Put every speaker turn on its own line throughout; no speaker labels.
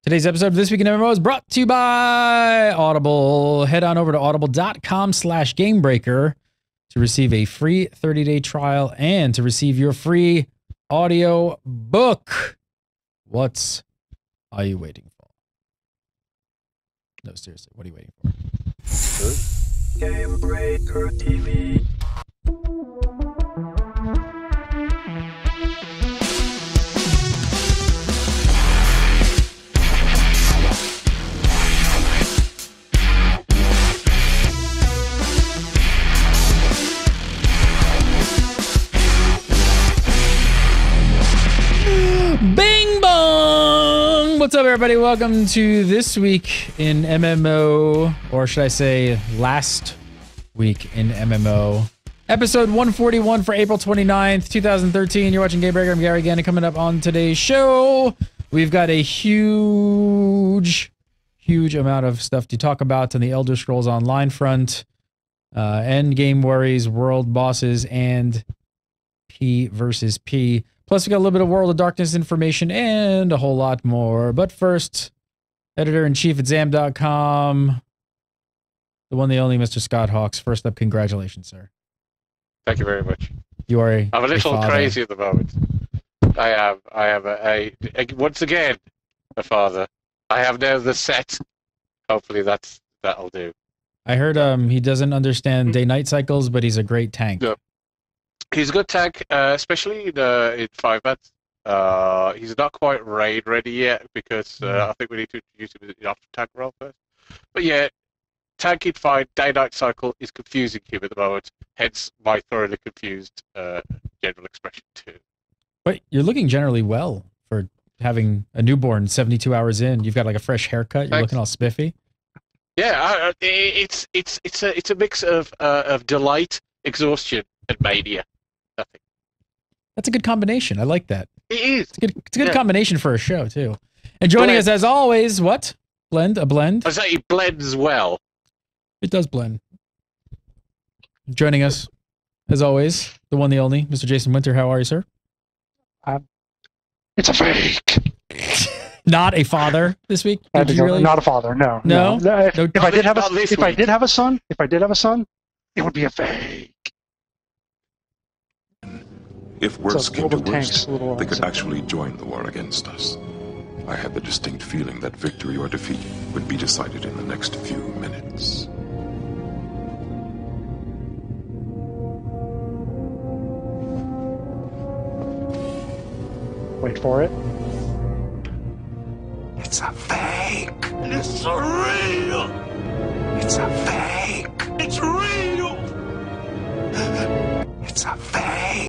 Today's episode of This Week in MMO is brought to you by Audible. Head on over to audible.com/gamebreaker to receive a free 30-day trial and to receive your free audio book. What are you waiting for? No, seriously, what are you waiting for?
Gamebreaker TV.
Bing bong! What's up, everybody? Welcome to This Week in MMO, or should I say Last Week in MMO. Episode 141 for April 29th, 2013. You're watching Gamebreaker. I'm Gary again, and coming up on today's show, we've got a huge amount of stuff to talk about on the Elder Scrolls Online front. End game worries, world bosses, and P versus P. Plus, we got a little bit of World of Darkness information and a whole lot more. But first, editor-in-chief at Zam.com, the one, the only, Mr. Scott Hawks. First up, congratulations, sir.
Thank you very much.
You are
I'm a little crazy at the moment. I am once again a father. I have now the set. Hopefully that'll do.
I heard he doesn't understand day-night cycles, but he's a great tank.
Yeah. He's a good tank, especially in 5-mans. He's not quite raid ready yet because I think we need to introduce him in after tank role first. But yeah, tanking fine. Day-night cycle is confusing him at the moment. Hence my thoroughly confused general expression too. But
you're looking generally well for having a newborn 72 hours in. You've got like a fresh haircut. You're looking all spiffy.
Yeah, it's a mix of delight, exhaustion, and mania. Nothing.
That's a good combination. I like that.
It is.
It's a good combination for a show too. And joining us as always, what? A blend?
I say it blends well.
It does blend. Joining us as always, the one, the only, Mr. Jason Winter. How are you, sir?
It's a fake.
Not a father this week. Really?
Not a father. No. If I did have a son, it would be a fake.
If worse came to worst, they could actually join the war against us. I had the distinct feeling that victory or defeat would be decided in the next few minutes.
Wait for it.
It's a fake! It's real! It's a fake! It's real! It's a fake!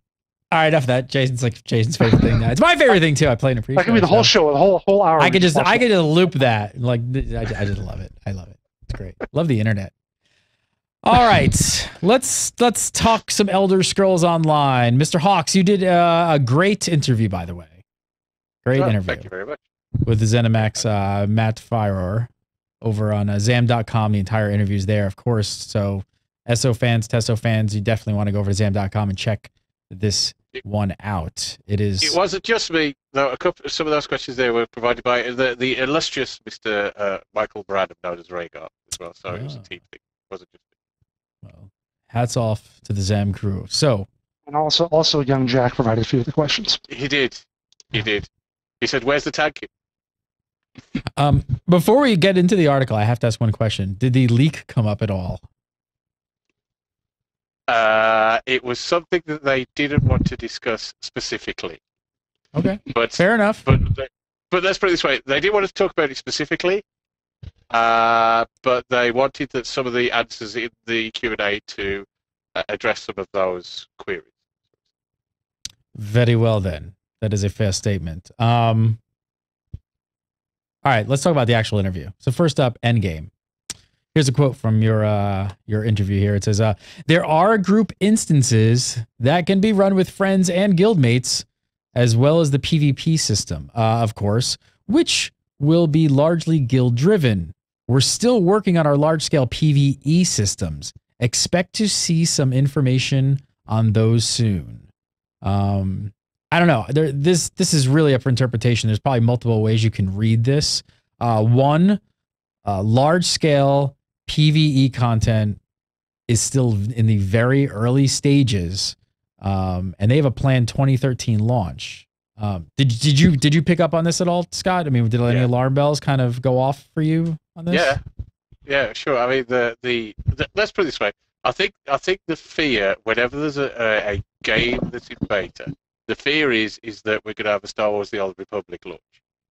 All right, enough of that. Jason's favorite thing now. It's my favorite thing too. I play in a pre-show.
That could be the whole show, the whole hour.
I could just loop that. Like I just love it. I love it. It's great. Love the internet. All right, let's talk some Elder Scrolls Online. Mr. Hawks, you did a great interview, by the way. Great interview.
Thank you very much.
With the ZeniMax Matt Firer over on Zam.com. The entire interview's there, of course. So ESO fans, Tesso fans, you definitely want to go over to Zam.com and check this one out. It
wasn't just me, though. Some of those questions there were provided by the illustrious Mr. Michael Brandon, known as Rhaegar, as well. So it was a team thing. It wasn't just me.
Well, hats off to the Zam crew. So,
and also young Jack provided a few of the questions.
He did. He said, "Where's the tank?"
Before we get into the article, I have to ask one question. Did the leak come up at all?
It was something that they didn't want to discuss specifically.
Okay,
but
fair enough.
But let's put it this way: they didn't want to talk about it specifically, but they wanted that some of the answers in the Q&A to address some of those queries.
Very well, then. That is a fair statement. All right, let's talk about the actual interview. So first up, Endgame. Here's a quote from your interview here. It says, there are group instances that can be run with friends and guildmates, as well as the PvP system, of course, which will be largely guild-driven. We're still working on our large-scale PvE systems. Expect to see some information on those soon. I don't know. This is really up for interpretation. There's probably multiple ways you can read this. One, large-scale PvE content is still in the very early stages, and they have a planned 2013 launch. Did you pick up on this at all, Scott? I mean, did any alarm bells kind of go off for you on this?
Yeah, sure. I mean, the let's put it this way. I think the fear whenever there's a game that's in beta, the fear is that we're going to have a Star Wars: The Old Republic launch,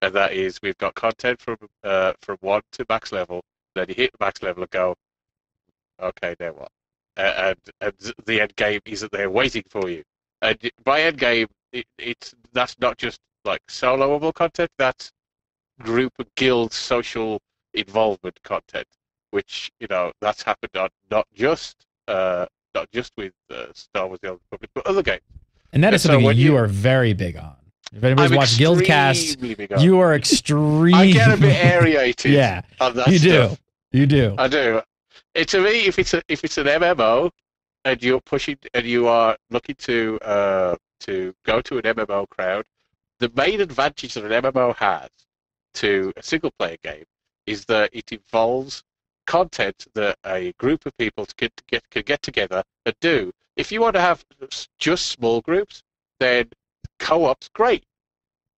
and that is we've got content from 1 to max level. Then you hit the max level and go, okay, now what? And the end game isn't there waiting for you. And by end game, that's not just like soloable content. That's group and guild social involvement content, which that's happened on not just with Star Wars: The Old Republic, but other games.
And that is something that you are very big on. If anybody's watched Guildcast, you are extremely.
I get a bit aerated.
Yeah,
on that
you
stuff.
do. You do.
I do. To me, if it's an MMO, and you're pushing and you are looking to go to an MMO crowd, the main advantage that an MMO has to a single player game is that it involves content that a group of people can get together and do. If you want to have just small groups, then co-op's great.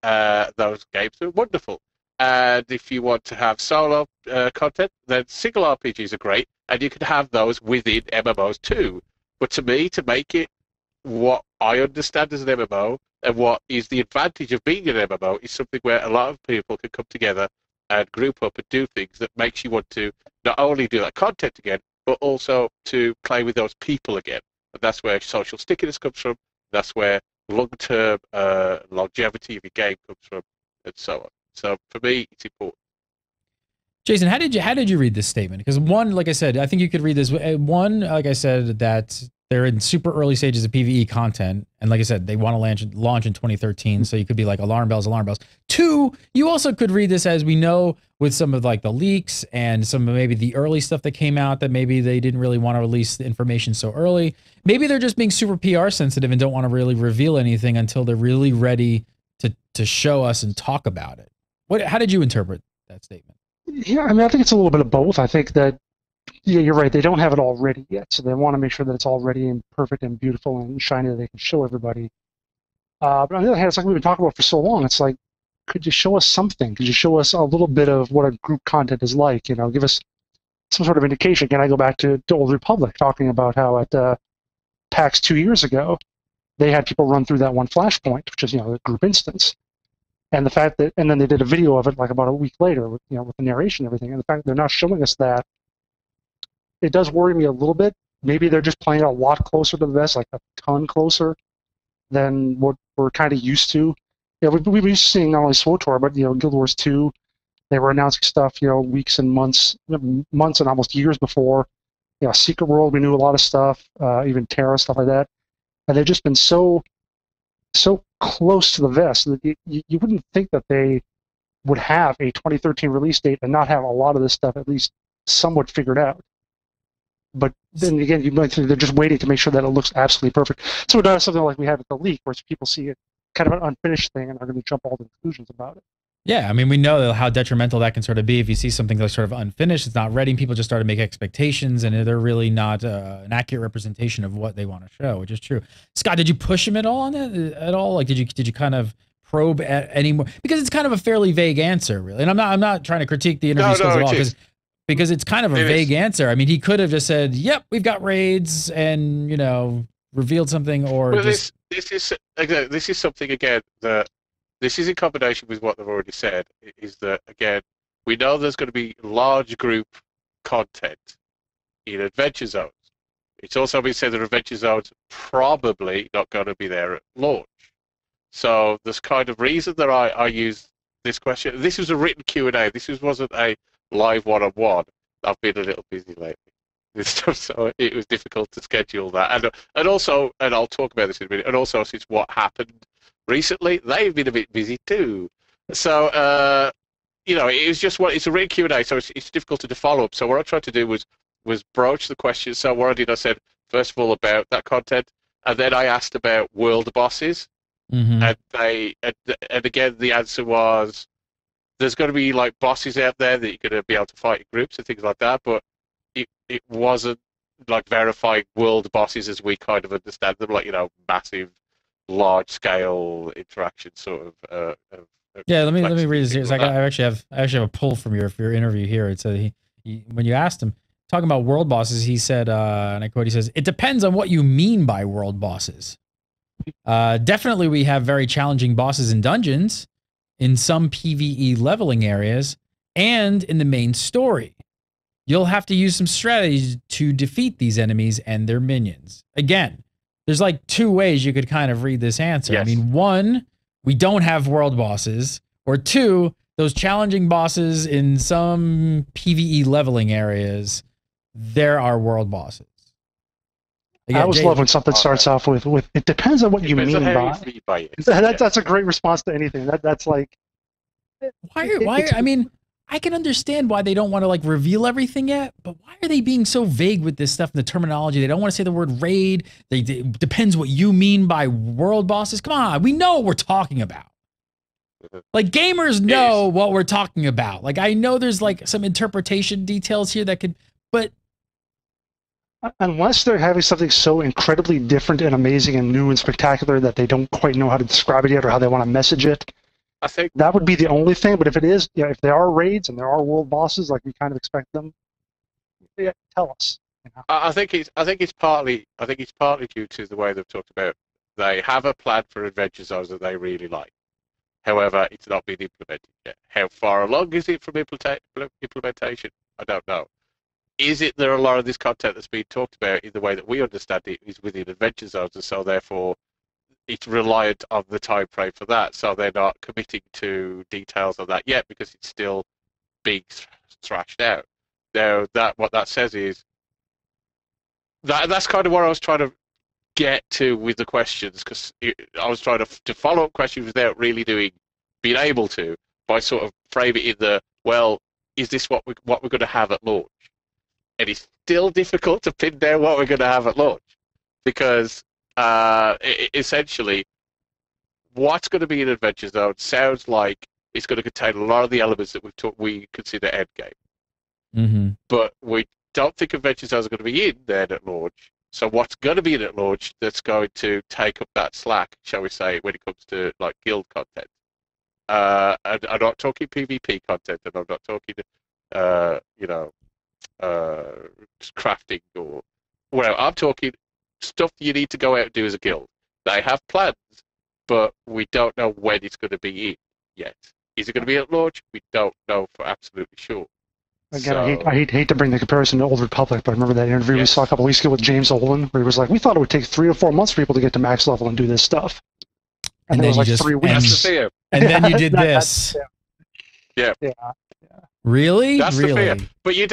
Those games are wonderful. And if you want to have solo content, then single RPGs are great, and you can have those within MMOs too. But to me, to make it what I understand as an MMO, and what is the advantage of being an MMO, is something where a lot of people can come together and group up and do things that makes you want to not only do that content again, but also to play with those people again. And that's where social stickiness comes from. That's where long-term longevity of your game comes from, and so on. So for me, it's important.
Jason, how did you read this statement? Because one, like I said, I think you could read this. One, like I said, that they're in super early stages of PvE content, and like I said, they want to launch in 2013. So you could be like alarm bells. Two, you also could read this as we know with some of like the leaks and some of maybe the early stuff that came out that maybe they didn't really want to release the information so early. Maybe they're just being super PR sensitive and don't want to really reveal anything until they're really ready to show us and talk about it. How did you interpret that statement?
Yeah, I mean, I think it's a little bit of both. I think that, yeah, you're right. They don't have it all ready yet, so they want to make sure that it's all ready and perfect and beautiful and shiny that they can show everybody. But on the other hand, it's like we've been talking about for so long. It's like, could you show us something? Could you show us a little bit of what a group content is like? Give us some sort of indication. Again, I go back to Old Republic, talking about how at PAX 2 years ago, they had people run through that one flashpoint, which is, the group instance. And the fact that, and then they did a video of it like about a week later with, with the narration and everything. And the fact that they're not showing us that, it does worry me a little bit. Maybe they're just playing a lot closer to the vest, like a ton closer than what we're kind of used to. We've been used to seeing not only SWTOR, but, Guild Wars 2. They were announcing stuff, weeks and months and almost years before. Secret World, we knew a lot of stuff, even Terra, stuff like that. And they've just been so close to the vest that you wouldn't think that they would have a 2013 release date and not have a lot of this stuff at least somewhat figured out. But then again, you might think they're just waiting to make sure that it looks absolutely perfect. So it's not something like we had with the leak, where people see it kind of an unfinished thing and are going to jump all the conclusions about it.
Yeah, I mean, we know how detrimental that can sort of be if you see something that's sort of unfinished, it's not ready, people just start to make expectations, and they're really not an accurate representation of what they want to show, which is true. Scott, did you push him at all on that at all? Like, did you kind of probe at any more? Because it's kind of a fairly vague answer, really. And I'm not trying to critique the interview skills at all, because it's kind of a vague answer. I mean, he could have just said, "Yep, we've got raids," and revealed something, or
well,
just
this is something again that. This is in combination with what they've already said, is that, again, we know there's going to be large group content in Adventure Zones. It's also been said that Adventure Zones probably not going to be there at launch. So there's kind of reason that I use this question. This was a written Q&A. This wasn't a live one-on-one. I've been a little busy lately with stuff, so it was difficult to schedule that. And also, and I'll talk about this in a minute, and also since what happened recently, they've been a bit busy too. So, it was just it's a written Q&A, so it's difficult to follow up. So what I tried to do was broach the question. So what I did, I said, first of all, about that content, and then I asked about world bosses, and and again, the answer was there's going to be like bosses out there that you're going to be able to fight in groups and things like that, but it wasn't like verifying world bosses as we kind of understand them, like, you know, massive, large-scale interaction sort of.
Yeah, let me read this here. So I actually have a pull from your interview here. It said when you asked him talking about world bosses, he said, and I quote, he says, "It depends on what you mean by world bosses. Definitely, we have very challenging bosses in dungeons, in some PvE leveling areas, and in the main story. You'll have to use some strategies to defeat these enemies and their minions." Again, there's like two ways you could kind of read this answer.
Yes.
I mean, one, we don't have world bosses, or two, those challenging bosses in some PvE leveling areas, there are world bosses. Again,
I always love when something starts off with it depends on what you mean by it. That's a great response to anything. That's like
I mean, I can understand why they don't want to like reveal everything yet, but why are they being so vague with this stuff in the terminology? They don't want to say the word raid. It depends what you mean by world bosses. Come on, we know what we're talking about. Like, gamers know what we're talking about. Like, I know there's like some interpretation details here that could, but
unless they're having something so incredibly different and amazing and new and spectacular that they don't quite know how to describe it yet or how they want to message it,
I think
that would be the only thing. But if it is, if there are raids and there are world bosses like we kind of expect them, tell us. You know?
I think it's partly due to the way they've talked about. They have a plan for adventure zones that they really like. However, it's not been implemented yet. How far along is it from implementation? I don't know. Is it there a lot of this content that's being talked about in the way that we understand it is within adventure zones, and so therefore it's reliant on the time frame for that, so they're not committing to details of that yet because it's still being thrashed out. Now, what that says is that's kind of what I was trying to get to with the questions, because I was trying to follow up questions without really being able to, by sort of frame it in the, well, is this what we're going to have at launch? And it's still difficult to pin down what we're going to have at launch, because essentially, what's going to be an adventure zone sounds like it's going to contain a lot of the elements that we consider endgame.
Mm-hmm.
But we don't think adventure zones are going to be in there at launch. So what's going to be in at launch that's going to take up that slack, shall we say, when it comes to like guild content? And I'm not talking PvP content, and I'm not talking, crafting or well, I'm talking stuff you need to go out and do as a guild. They have plans, but we don't know when it's going to be in yet. Is it going to be at launch? We don't know for absolutely sure.
Again, I hate to bring the comparison to Old Republic, but I remember that interview we saw a couple weeks ago with James Olin, where he was like, we thought it would take 3 or 4 months for people to get to max level and do this stuff. And then it was like 3 weeks.
That's the fear.
And then you did this.
Yeah.
Really?
That's
really?
the fear. But you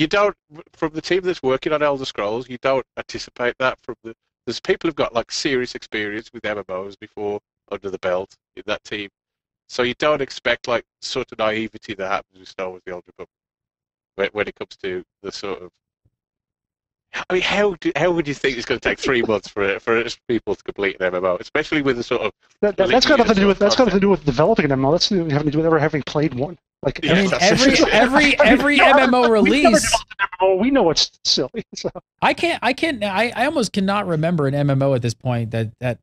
don't, from the team that's working on Elder Scrolls, you don't anticipate that from there's people who've got like serious experience with MMOs before under the belt in that team. So you don't expect like sort of naivety that happens with Star Wars: The Old Republic when it comes to the sort of. I mean, how would you think it's going to take 3 months for people to complete an MMO, especially with the sort of
that's got nothing to do with developing an MMO. That's having to do with ever having played one. Like
I mean, every MMO release.
We know it's silly. So.
I almost cannot remember an MMO at this point that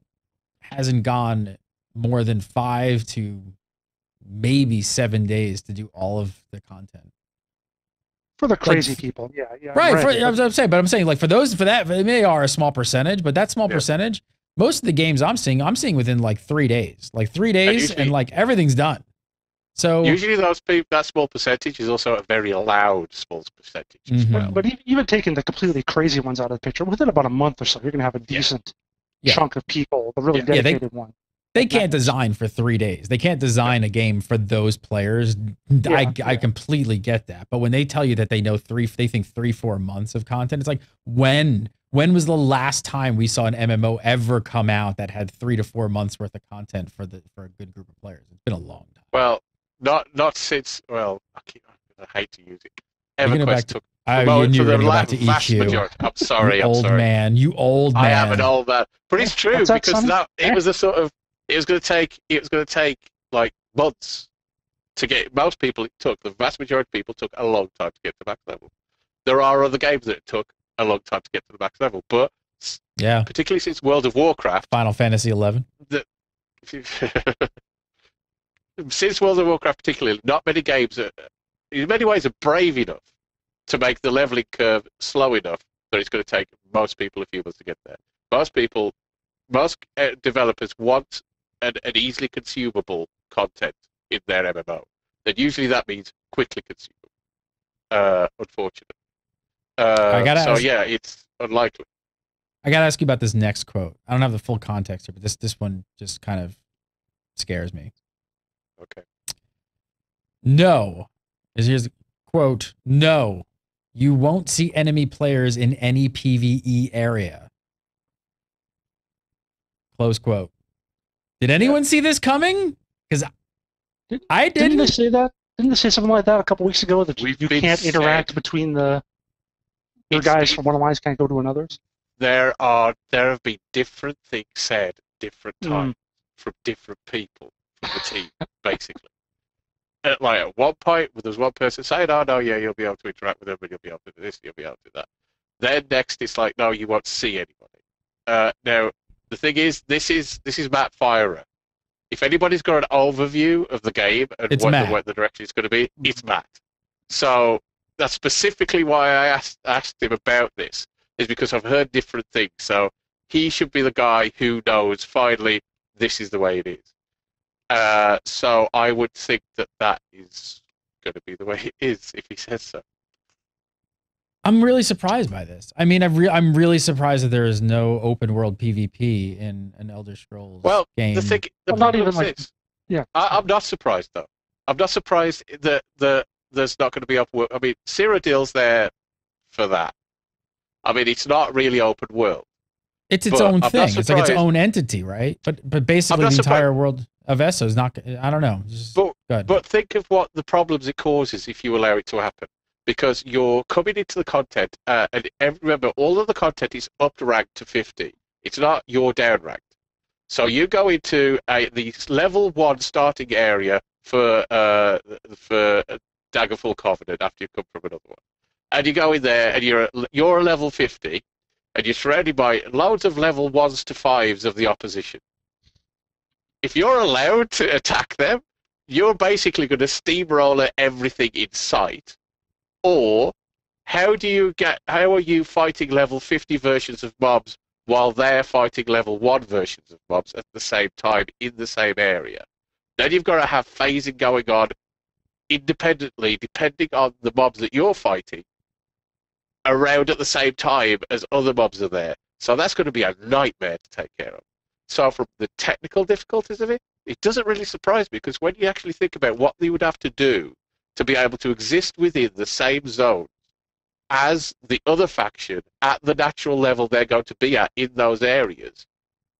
hasn't gone more than 5 to maybe 7 days to do all of the content.
For the crazy people, yeah.
Right. I'm saying like for that, they are a small percentage, but that small percentage, most of the games I'm seeing within like 3 days, and like everything's done. So
usually that small percentage is also a very loud small percentage as well.
But even taking the completely crazy ones out of the picture, within about a month or so, you're going to have a decent chunk of people, the really dedicated one.
They can't design for 3 days. They can't design a game for those players. I completely get that. But when they tell you that they know they think 3-4 months of content, it's like, when was the last time we saw an MMO ever come out that had 3 to 4 months worth of content for a good group of players? It's been a long time.
Well, not since. Well, I hate to use it. EverQuest took.
You were going to go back to EQ.
I'm sorry.
You old man.
I am an old man. But it's true because it was a sort of. It was going to take like months to get most people. The vast majority of people took a long time to get to max level. There are other games that it took a long time to get to the max level, but particularly since World of Warcraft,
Final Fantasy XI.
Since World of Warcraft, particularly, not many games, in many ways, are brave enough to make the leveling curve slow enough that it's going to take most people a few months to get there. Most developers want an easily consumable content in their MMO. And usually that means quickly consumable, unfortunately. It's unlikely.
I got to ask you about this next quote. I don't have the full context here, but this one just kind of scares me.
Okay.
No. Here's a quote. No. You won't see enemy players in any PvE area. Close quote. Did anyone see this coming? Because I didn't.
Didn't they say that? Didn't they say something like that a couple weeks ago that you can't interact between your guys from one alliance can't go to another's?
There have been different things said different times from different people from the team, basically. At one point, there was one person saying, "Oh no, yeah, you'll be able to interact with them, and you'll be able to do this, you'll be able to do that." Then next, it's like, "No, you won't see anybody." Now, the thing is, this is Matt Firer. If anybody's got an overview of the game and what the direction it's going to be, it's Matt. So that's specifically why I asked him about this, is because I've heard different things. So he should be the guy who knows, finally, this is the way it is. So I would think that is going to be the way it is if he says so.
I'm really surprised by this. I mean, I'm really surprised that there is no open world PvP in an Elder Scrolls game.
I'm not surprised though. I'm not surprised that there's not going to be open world. I mean, Cyrodiil's there for that. I mean, it's not really open world.
It's its own thing. It's like its own entity, right? But basically, the entire world of ESO is not. I don't know. But think of what the problems it causes if you allow it to happen. Because you're coming into the content, and remember, all of the content is up ranked to 50. It's not you're down ranked. So you go into the level 1 starting area for Daggerfall Covenant after you come from another one, and you go in there, and you're a level 50, and you're surrounded by loads of level 1s to 5s of the opposition. If you're allowed to attack them, you're basically going to steamroller everything in sight. Or how are you fighting level 50 versions of mobs while they're fighting level 1 versions of mobs at the same time in the same area? Then you've got to have phasing going on independently, depending on the mobs that you're fighting, around at the same time as other mobs are there. So that's going to be a nightmare to take care of. So from the technical difficulties of it, it doesn't really surprise me, because when you actually think about what they would have to do to be able to exist within the same zone as the other faction at the natural level they're going to be at in those areas,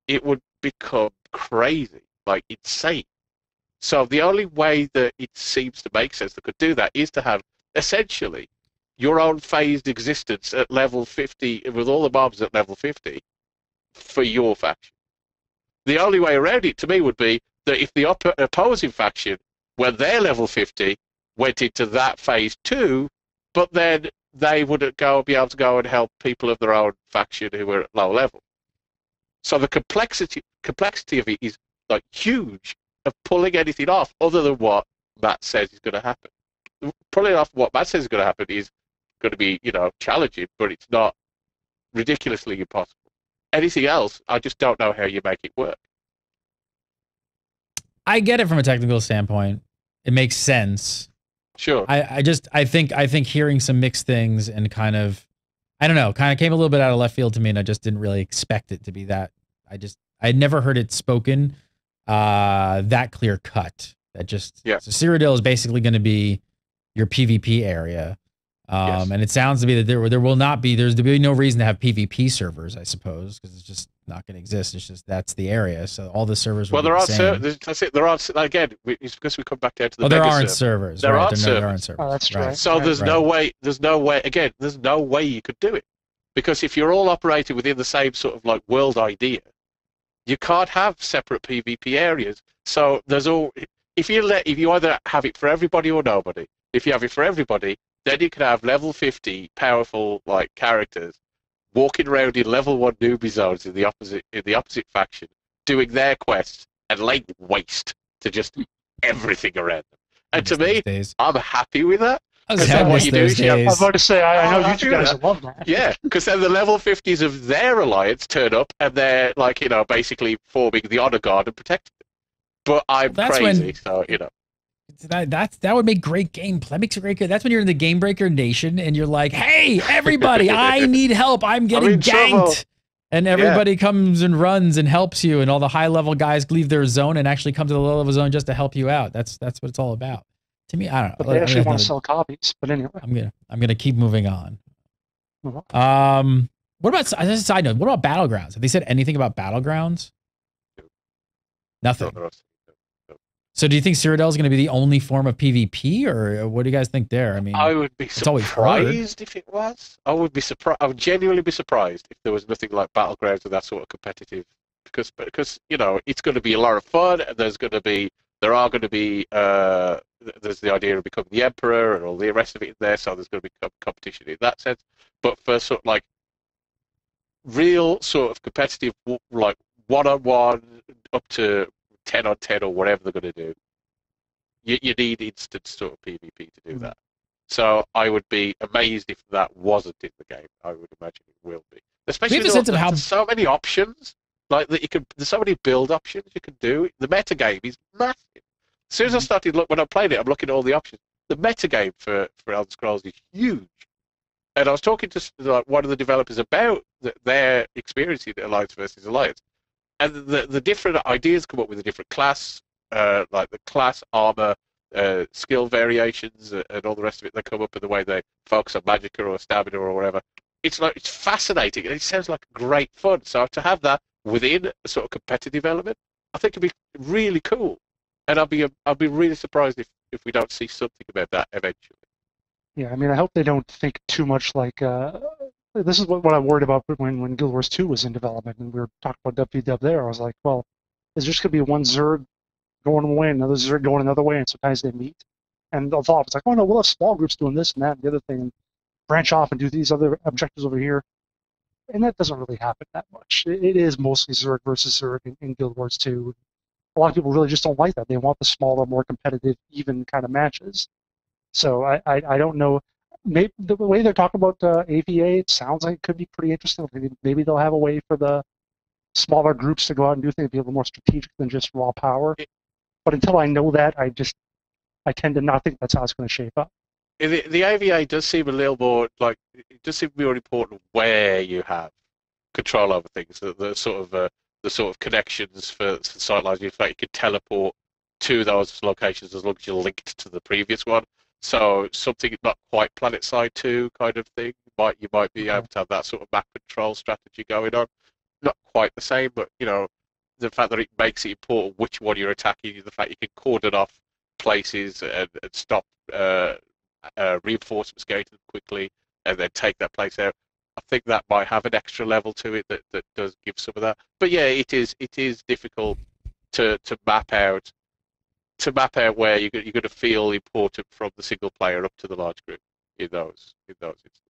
it would become crazy, like insane. So the only way that it seems to make sense that could do that is to have essentially your own phased existence at level 50 with all the mobs at level 50 for your faction. The only way around it to me would be that if the opposing faction, when they're level 50, went into that phase too, but then they wouldn't be able to go and help people of their own faction who were at low level. So the complexity of it is like huge, of pulling anything off other than what Matt says is going to happen. Pulling off what Matt says is going to happen is going to be, challenging, but it's not ridiculously impossible. Anything else, I just don't know how you make it work. I get it from a technical standpoint. It makes sense.
Sure.
I think hearing some mixed things and kind of came a little bit out of left field to me, and I just didn't really expect it to be that. I'd never heard it spoken that clear cut. So Cyrodiil is basically going to be your PvP area.
Yes.
And it sounds to be that there's to be no reason to have PvP servers, I suppose, because it's just not going to exist. It's just that's the area. So all the servers. Well,
there are servers. That's it. There are again. It's because we come back down to the.
There aren't servers.
There aren't servers.
Oh, that's true.
Right. So there's no way. There's no way. Again, there's no way you could do it, because if you're all operating within the same sort of like world idea, you can't have separate PvP areas. So there's all. if you either have it for everybody or nobody. If you have it for everybody, then you can have level 50 powerful like characters walking around in level 1 newbie zones in the opposite faction, doing their quests and laying waste to just everything around them. And to me, I'm happy with that.
I was happy
what you do is
I was about to say, I know you two guys love that.
Yeah, because then the level 50s of their alliance turn up and they're like, basically forming the honor guard and protecting them. But I'm crazy, so
that would make great gameplay. That makes a great game. That's when you're in the Game Breaker Nation and you're like, hey, everybody, I need help. I'm getting ganked. And everybody comes and runs and helps you, and all the high level guys leave their zone and actually come to the low level zone just to help you out. That's what it's all about. To me, I don't know.
But they actually want to sell copies. But anyway,
I'm gonna keep moving on. What about, as a side note, what about Battlegrounds? Have they said anything about Battlegrounds? Nothing. So do you think Cyrodiil is going to be the only form of PvP, or what do you guys think there? I mean,
I would be surprised if it was. I would genuinely be surprised if there was nothing like Battlegrounds or that sort of competitive, because it's going to be a lot of fun. And there's the idea of becoming the Emperor and all the rest of it in there. So there's going to be competition in that sense. But for sort of like real sort of competitive, like 1-on-1 up to 10-on-10 or whatever they're going to do, you need instant sort of PvP to do that. So I would be amazed if that wasn't in the game. I would imagine it will be. Especially there's so many options, like that there's so many build options you can do. The metagame is massive. As soon as I started when I played it, I'm looking at all the options. The metagame for Elder Scrolls is huge. And I was talking to one of the developers about their experience in Alliance versus Alliance. And the different ideas come up with a different class, like the class, armor, skill variations, and all the rest of it. They come up in the way they focus on magicka or stamina or whatever. It's fascinating, and it sounds like great fun. So to have that within a sort of competitive element, I think it'd be really cool. And I'll be really surprised if we don't see something about that eventually.
Yeah, I mean, I hope they don't think too much like. This is what I'm worried about when Guild Wars 2 was in development and we were talking about WDW there. I was like, well, is there just going to be one Zerg going one way and another Zerg going another way, and sometimes they meet? And the thought was like, oh no, we'll have small groups doing this and that and the other thing, and branch off and do these other objectives over here. And that doesn't really happen that much. It is mostly Zerg versus Zerg in Guild Wars 2. A lot of people really just don't like that. They want the smaller, more competitive, even kind of matches. So I don't know. Maybe the way they're talking about AVA, it sounds like it could be pretty interesting. Maybe they'll have a way for the smaller groups to go out and do things, be a little more strategic than just raw power. But until I know that, I tend to not think that's how it's going to shape up.
The AVA does seem a little more like it does seem to be more important where you have control over things. The sort of connections for sightlines. In fact, you can teleport to those locations as long as you're linked to the previous one. So something not quite Planet Side 2 kind of thing, you might be able to have that sort of map control strategy going on. Not quite the same, but the fact that it makes it important which one you're attacking, the fact you can cordon off places and stop reinforcements going to them quickly and then take that place out. I think that might have an extra level to it that does give some of that. But yeah, it is difficult to map out where you're going to feel important from the single player up to the large group in those instances.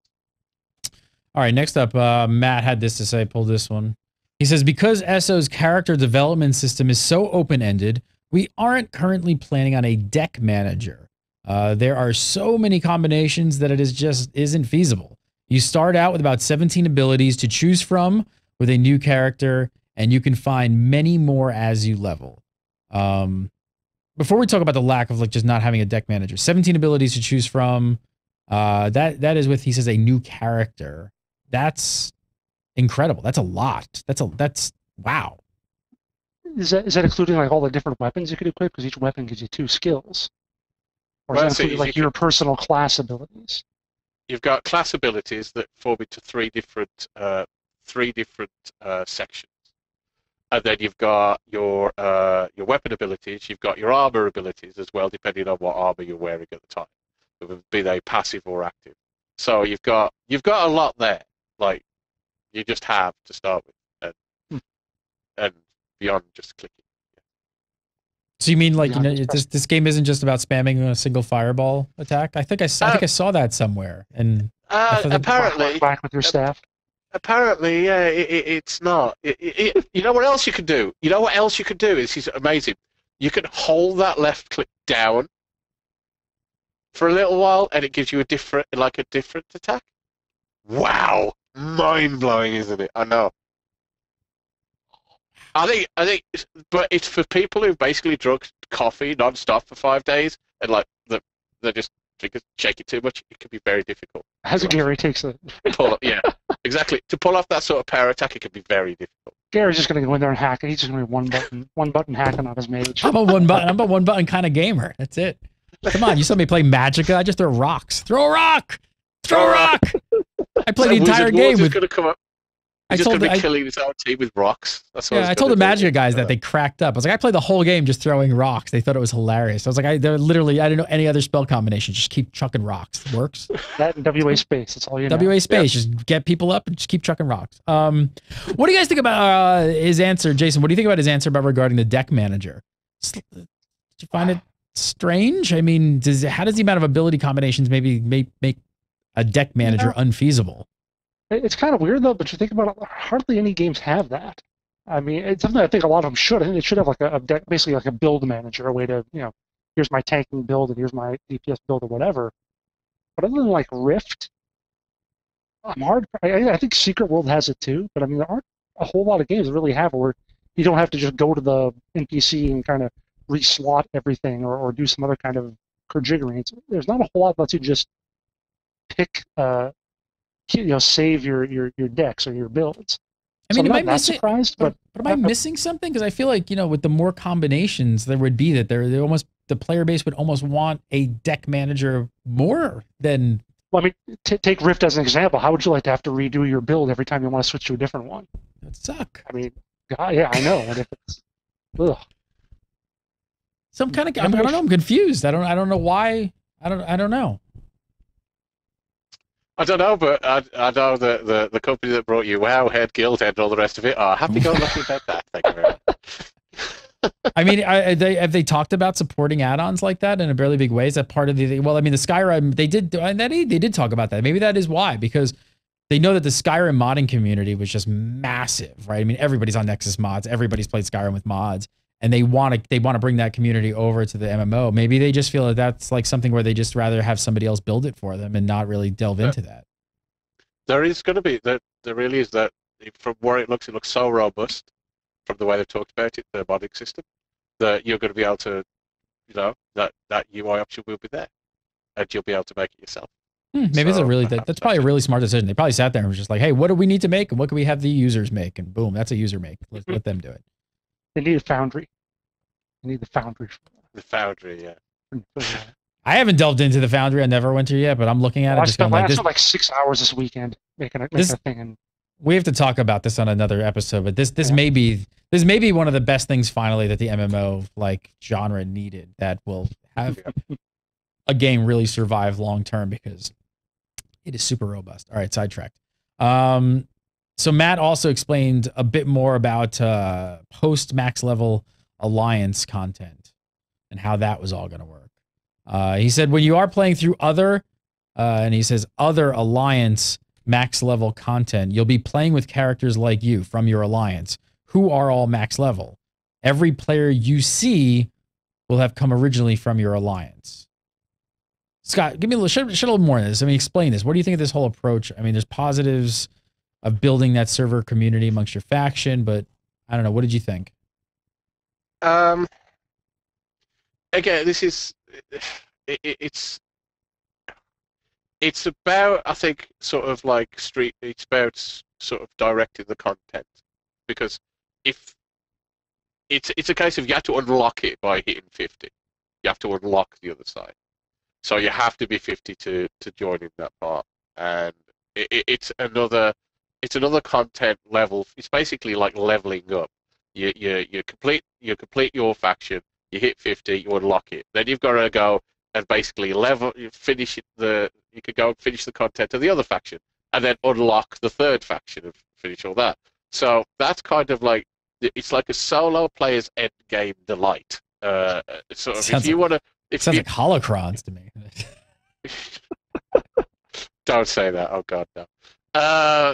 All right, next up, Matt had this to say. Pull this one. He says, because ESO's character development system is so open-ended, we aren't currently planning on a deck manager. There are so many combinations that it just isn't feasible. You start out with about 17 abilities to choose from with a new character, and you can find many more as you level. Before we talk about the lack of just not having a deck manager, 17 abilities to choose from. That is with, he says, a new character. That's incredible. That's a lot. That's wow.
Is that including all the different weapons you could equip? Because each weapon gives you 2 skills. Or is that including your personal class abilities?
You've got class abilities that form into 3 different sections. And then you've got your weapon abilities, you've got your armor abilities as well, depending on what armor you're wearing at the time, be they passive or active. So you've got a lot there, you just have to start with, and beyond just clicking.
So you mean like this game isn't just about spamming a single fireball attack? I think I saw that somewhere. And
apparently,
back with your staff.
Apparently, yeah, it's not. You know what else you can do? You know what else you can do? Is amazing. You can hold that left click down for a little while, and it gives you a different attack. Wow, mind blowing, isn't it? I know. I think, but it's for people who've basically drunk coffee non-stop for 5 days, and like they just shake it too much. It can be very difficult.
As Gary takes it.
Yeah, exactly. To pull off that sort of power attack, it can be very difficult.
Gary's just going to go in there and hack it. He's just going to be one button hacking on his mage.
I'm a one button kind of gamer. That's it. Come on, you saw me play Magicka. I just throw rocks. Throw a rock. Throw a rock. I played the entire game with.
Gonna come up. He's just going to be killing his own team with rocks. That's what
I told the Magicka guys that they cracked up. I was like, I played the whole game just throwing rocks. They thought it was hilarious. I was like, I didn't know any other spell combination. Just keep chucking rocks. It works.
That and WA space. That's all you know.
WA space. Yeah. Just get people up and just keep chucking rocks. What do you guys think about his answer, Jason? What do you think about his answer about regarding the deck manager? Did you find it strange? I mean, how does the amount of ability combinations maybe make a deck manager unfeasible?
It's kind of weird though, but you think about it, hardly any games have that. I mean, it's something I think a lot of them should. I think they should have like a deck, basically like a build manager, a way to, here's my tanking build and here's my DPS build or whatever. But other than like Rift, I think Secret World has it too, but I mean, there aren't a whole lot of games that really have it where you don't have to just go to the NPC and kind of reslot everything or do some other kind of jiggery. There's not a whole lot that lets you just pick, save your decks or your builds.
I mean,
so I'm not surprised, but
am I missing something? Because I feel like with the more combinations there would be, that the player base would almost want a deck manager more than.
Well, I mean, take Rift as an example. How would you like to have to redo your build every time you want to switch to a different one?
That'd suck.
I mean, yeah, I know. And if it's, ugh.
Some kind of, I don't know. I'm confused. I don't know why. I don't know.
I don't know, but I know that the company that brought you Wowhead, Guildhead, and all the rest of it are happy-go-lucky about that. Thank you very much.
I mean, have they talked about supporting add-ons like that in a really big way? Is that part of the? Well, I mean, the Skyrim they did talk about that. Maybe that is why, because they know that the Skyrim modding community was just massive, right? I mean, everybody's on Nexus mods, everybody's played Skyrim with mods, and they want to bring that community over to the MMO. Maybe they just feel that that's like something where they just rather have somebody else build it for them and not really delve into that.
There is going to be there really is that. From where it looks so robust from the way they've talked about it, the modding system, that you're going to be able to, that UI option will be there, and you'll be able to make it yourself.
Maybe that's probably a really smart decision. They probably sat there and was just like, hey, what do we need to make, and what can we have the users make, and boom, that's a user make. Let them do it.
They need a foundry. They need the foundry.
The foundry, yeah.
I haven't delved into the foundry. I never went to yet, but I'm looking at it.
I spent like 6 hours this weekend making a thing. And
we have to talk about this on another episode, but this may be one of the best things finally that the MMO like genre needed, that will have a game really survive long term, because it is super robust. All right, sidetracked. So Matt also explained a bit more about post max level alliance content and how that was all going to work. He said when you are playing through other alliance max level content, you'll be playing with characters like you from your alliance who are all max level. Every player you see will have come originally from your alliance. Scott, give me shed a little more on this. I mean, explain this. What do you think of this whole approach? I mean, there's positives of building that server community amongst your faction, but I don't know. What did you think?
Again, this is it's about, I think, sort of like it's about sort of directing the content, because if it's a case of you have to unlock it by hitting 50, you have to unlock the other side, so you have to be 50 to join in that part, and it's another content level. It's basically like leveling up. You complete your faction, you hit 50, you unlock it, then you've got to go and basically finish the content of the other faction, and then unlock the third faction and finish all that. So that's kind of like, it's like a solo player's end game delight, sort of,
Sounds
if you want to,
It sounds like holocrons to me.
don't say that. Oh God, no.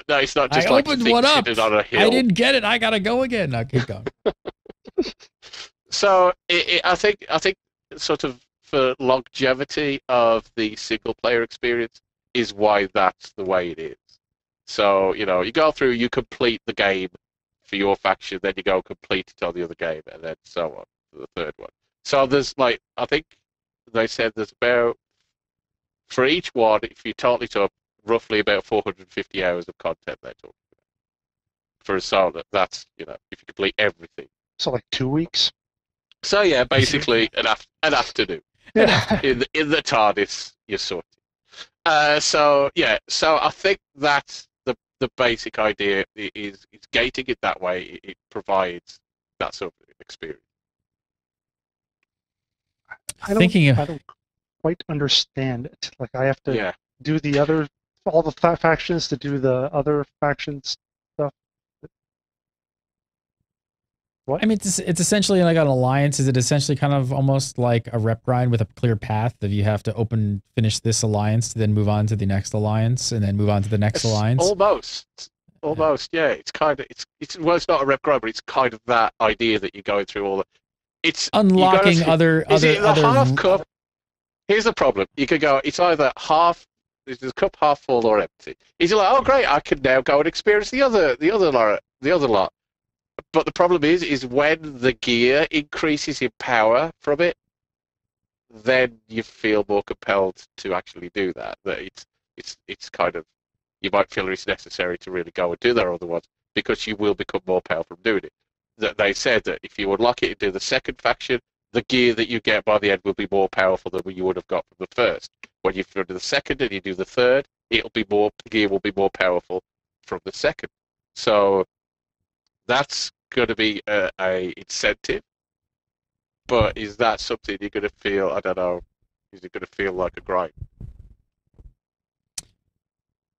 No, it's not just
I
like
opened
things
one up.
hidden on a hill.
I didn't get it. I gotta go again. Now keep going.
So I think sort of for longevity of the single player experience is why that's the way it is. So you go through, you complete the game for your faction, then you go complete it on the other game, and then so on for the third one. So there's I think they said there's about, for each one, if you total it up, roughly about 450 hours of content they're talking about. For a solo, that's, if you complete everything.
So like 2 weeks?
So yeah, basically an afternoon.
Yeah.
In the TARDIS, you're sorted. So I think that's the basic idea is gating it that way. It provides that sort of experience.
I don't quite understand it. Like I have to do all the factions to do the other factions stuff. What?
I mean, it's essentially like an alliance. Is it essentially kind of almost like a rep grind with a clear path that you have to finish this alliance, to then move on to the next alliance, and then move on to the next alliance?
Almost, yeah. It's kind of it's not a rep grind, but it's kind of that idea that you're going through all the. It's
unlocking other.
Half cup. Here's the problem. You could go. It's either half. Is the cup half full or empty? He's like, oh great, I can now go and experience the other lot. But the problem is when the gear increases in power from it, then you feel more compelled to actually do that. That it's kind of, you might feel it's necessary to really go and do that other ones because you will become more powerful from doing it. That they said that if you unlock it and do the second faction, the gear that you get by the end will be more powerful than you would have got from the first. When you do the second and you do the third, gear will be more powerful from the second. So that's going to be a incentive. But is that something you're going to feel? I don't know. Is it going to feel like a grind?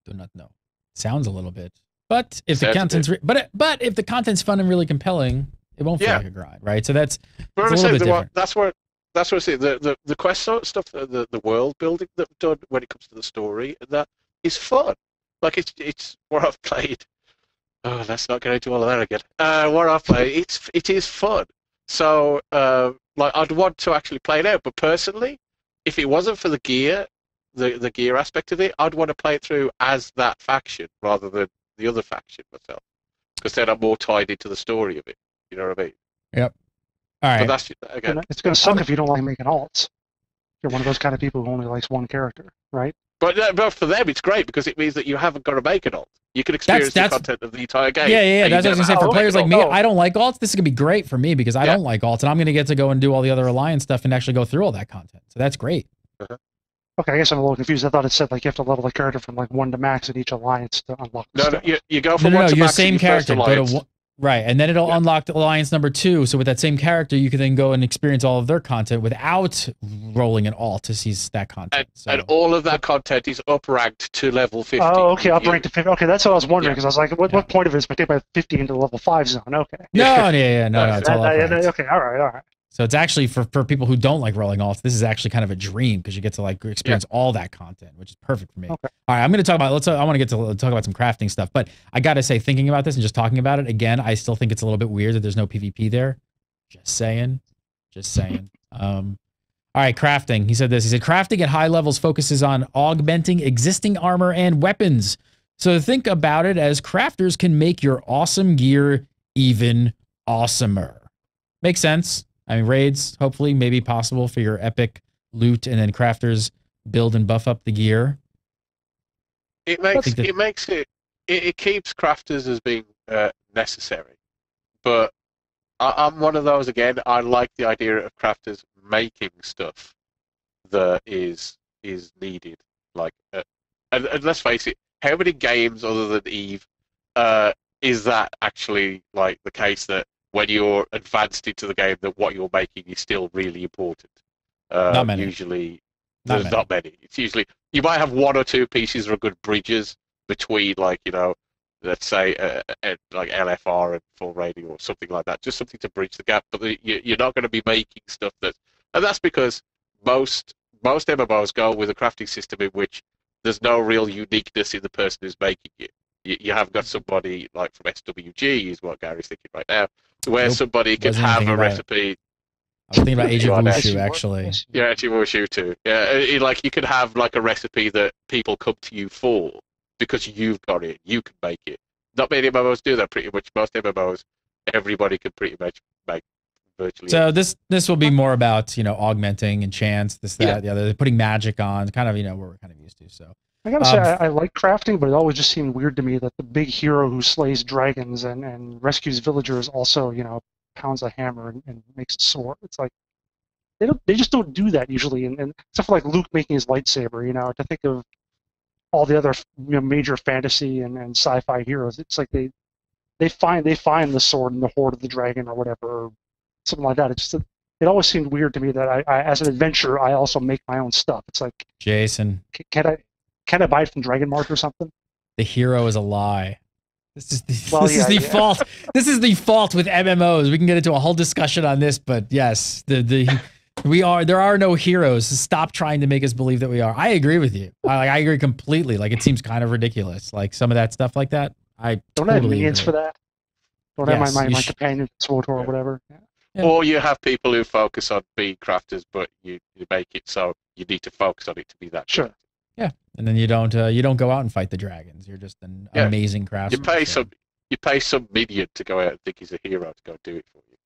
Do not know. Sounds a little bit. But if the content's but if the content's fun and really compelling, it won't feel like a grind, right? So that's a little bit different.
That's what I see. The quest stuff, the world building that done when it comes to the story, and that is fun. Like it's what I've played. Oh, let's not get into all of that again. What I've played, it is fun. So I'd want to actually play it out. But personally, if it wasn't for the gear, the gear aspect of it, I'd want to play it through as that faction rather than the other faction myself, because then I'm more tied into the story of it. You know what I mean?
Yep. All right.
But that's again.
It's going to suck if you don't like making alts. You're one of those kind of people who only likes one character, right?
But for them, it's great because it means that you haven't got to make an alt. You can experience the content of the entire game.
Yeah. That's what I was going to say. For players like me, I don't like alts. This is going to be great for me because I don't like alts, and I'm going to get to go and do all the other alliance stuff and actually go through all that content. So that's great.
Uh-huh.
Okay, I guess I'm a little confused. I thought it said like you have to level the character from like 1 to max in each alliance to unlock.
No, you go from 1 to
your
max.
Same character, go to right, and then it'll unlock the alliance number 2. So with that same character, you can then go and experience all of their content without rolling an alt to see that content.
And all of that content is up-ranked to level 50.
Oh, okay, up-ranked to 50. Okay, that's what I was wondering because I was like, what point of it is by 50 into the level 5 zone? Okay.
No, it's all up-ranked.
Okay, all right.
So it's actually for people who don't like rolling alts, this is actually kind of a dream because you get to like experience all that content, which is perfect for me.
Okay.
All right, I'm going to talk about, I want to get to talk about some crafting stuff, but I got to say, thinking about this and just talking about it again, I still think it's a little bit weird that there's no PvP there. Just saying. All right, crafting. He said this. He said, crafting at high levels focuses on augmenting existing armor and weapons. So think about it as crafters can make your awesome gear even awesomer. Makes sense. I mean, raids, hopefully, maybe possible for your epic loot, and then crafters build and buff up the gear.
It keeps crafters as being necessary. But I'm one of those, again, I like the idea of crafters making stuff that is needed. Like, and let's face it, how many games other than Eve is that actually like the case that when you're advanced into the game, that what you're making is still really important?
Not many.
Usually, there's not many. It's usually, you might have 1 or 2 pieces of good bridges between, like, let's say like LFR and full rating or something like that, just something to bridge the gap. But you're not going to be making stuff and that's because most MMOs go with a crafting system in which there's no real uniqueness in the person who's making it. You have got somebody like from SWG, is what Gary's thinking right now, where somebody can have a recipe.
I was thinking about Age of Wushu, actually.
Yeah, Age of Wushu too. Yeah, like you could have like a recipe that people come to you for because you've got it, you can make it. Not many MMOs do that. Pretty much most MMOs, everybody can pretty much make virtually.
So this will be more about augmenting and chance, this, that, the other. They're putting magic on, kind of what we're kind of used to. So
I gotta say, I like crafting, but it always just seemed weird to me that the big hero who slays dragons and rescues villagers also pounds a hammer and makes a sword. It's like they just don't do that usually, and except for like Luke making his lightsaber. To think of all the other major fantasy and sci-fi heroes, it's like they find the sword in the hoard of the dragon or whatever, or something like that. It always seemed weird to me that I as an adventurer I also make my own stuff. It's like,
Jason,
can I buy it from Dragon Mart or something?
The hero is a lie. This is the fault. This is the fault with MMOs. We can get into a whole discussion on this, but yes, there are no heroes. Stop trying to make us believe that we are. I agree with you. I agree completely. Like, it seems kind of ridiculous. Like some of that stuff like that. I
don't have minions for that. Don't have my companion SWTOR or whatever.
Yeah. Or you have people who focus on being crafters, but you make it so you need to focus on it to be that.
Sure.
Good.
Yeah, and then you don't go out and fight the dragons. You're just an amazing craftsman.
You pay some minion to go out and think he's a hero to go do it for you.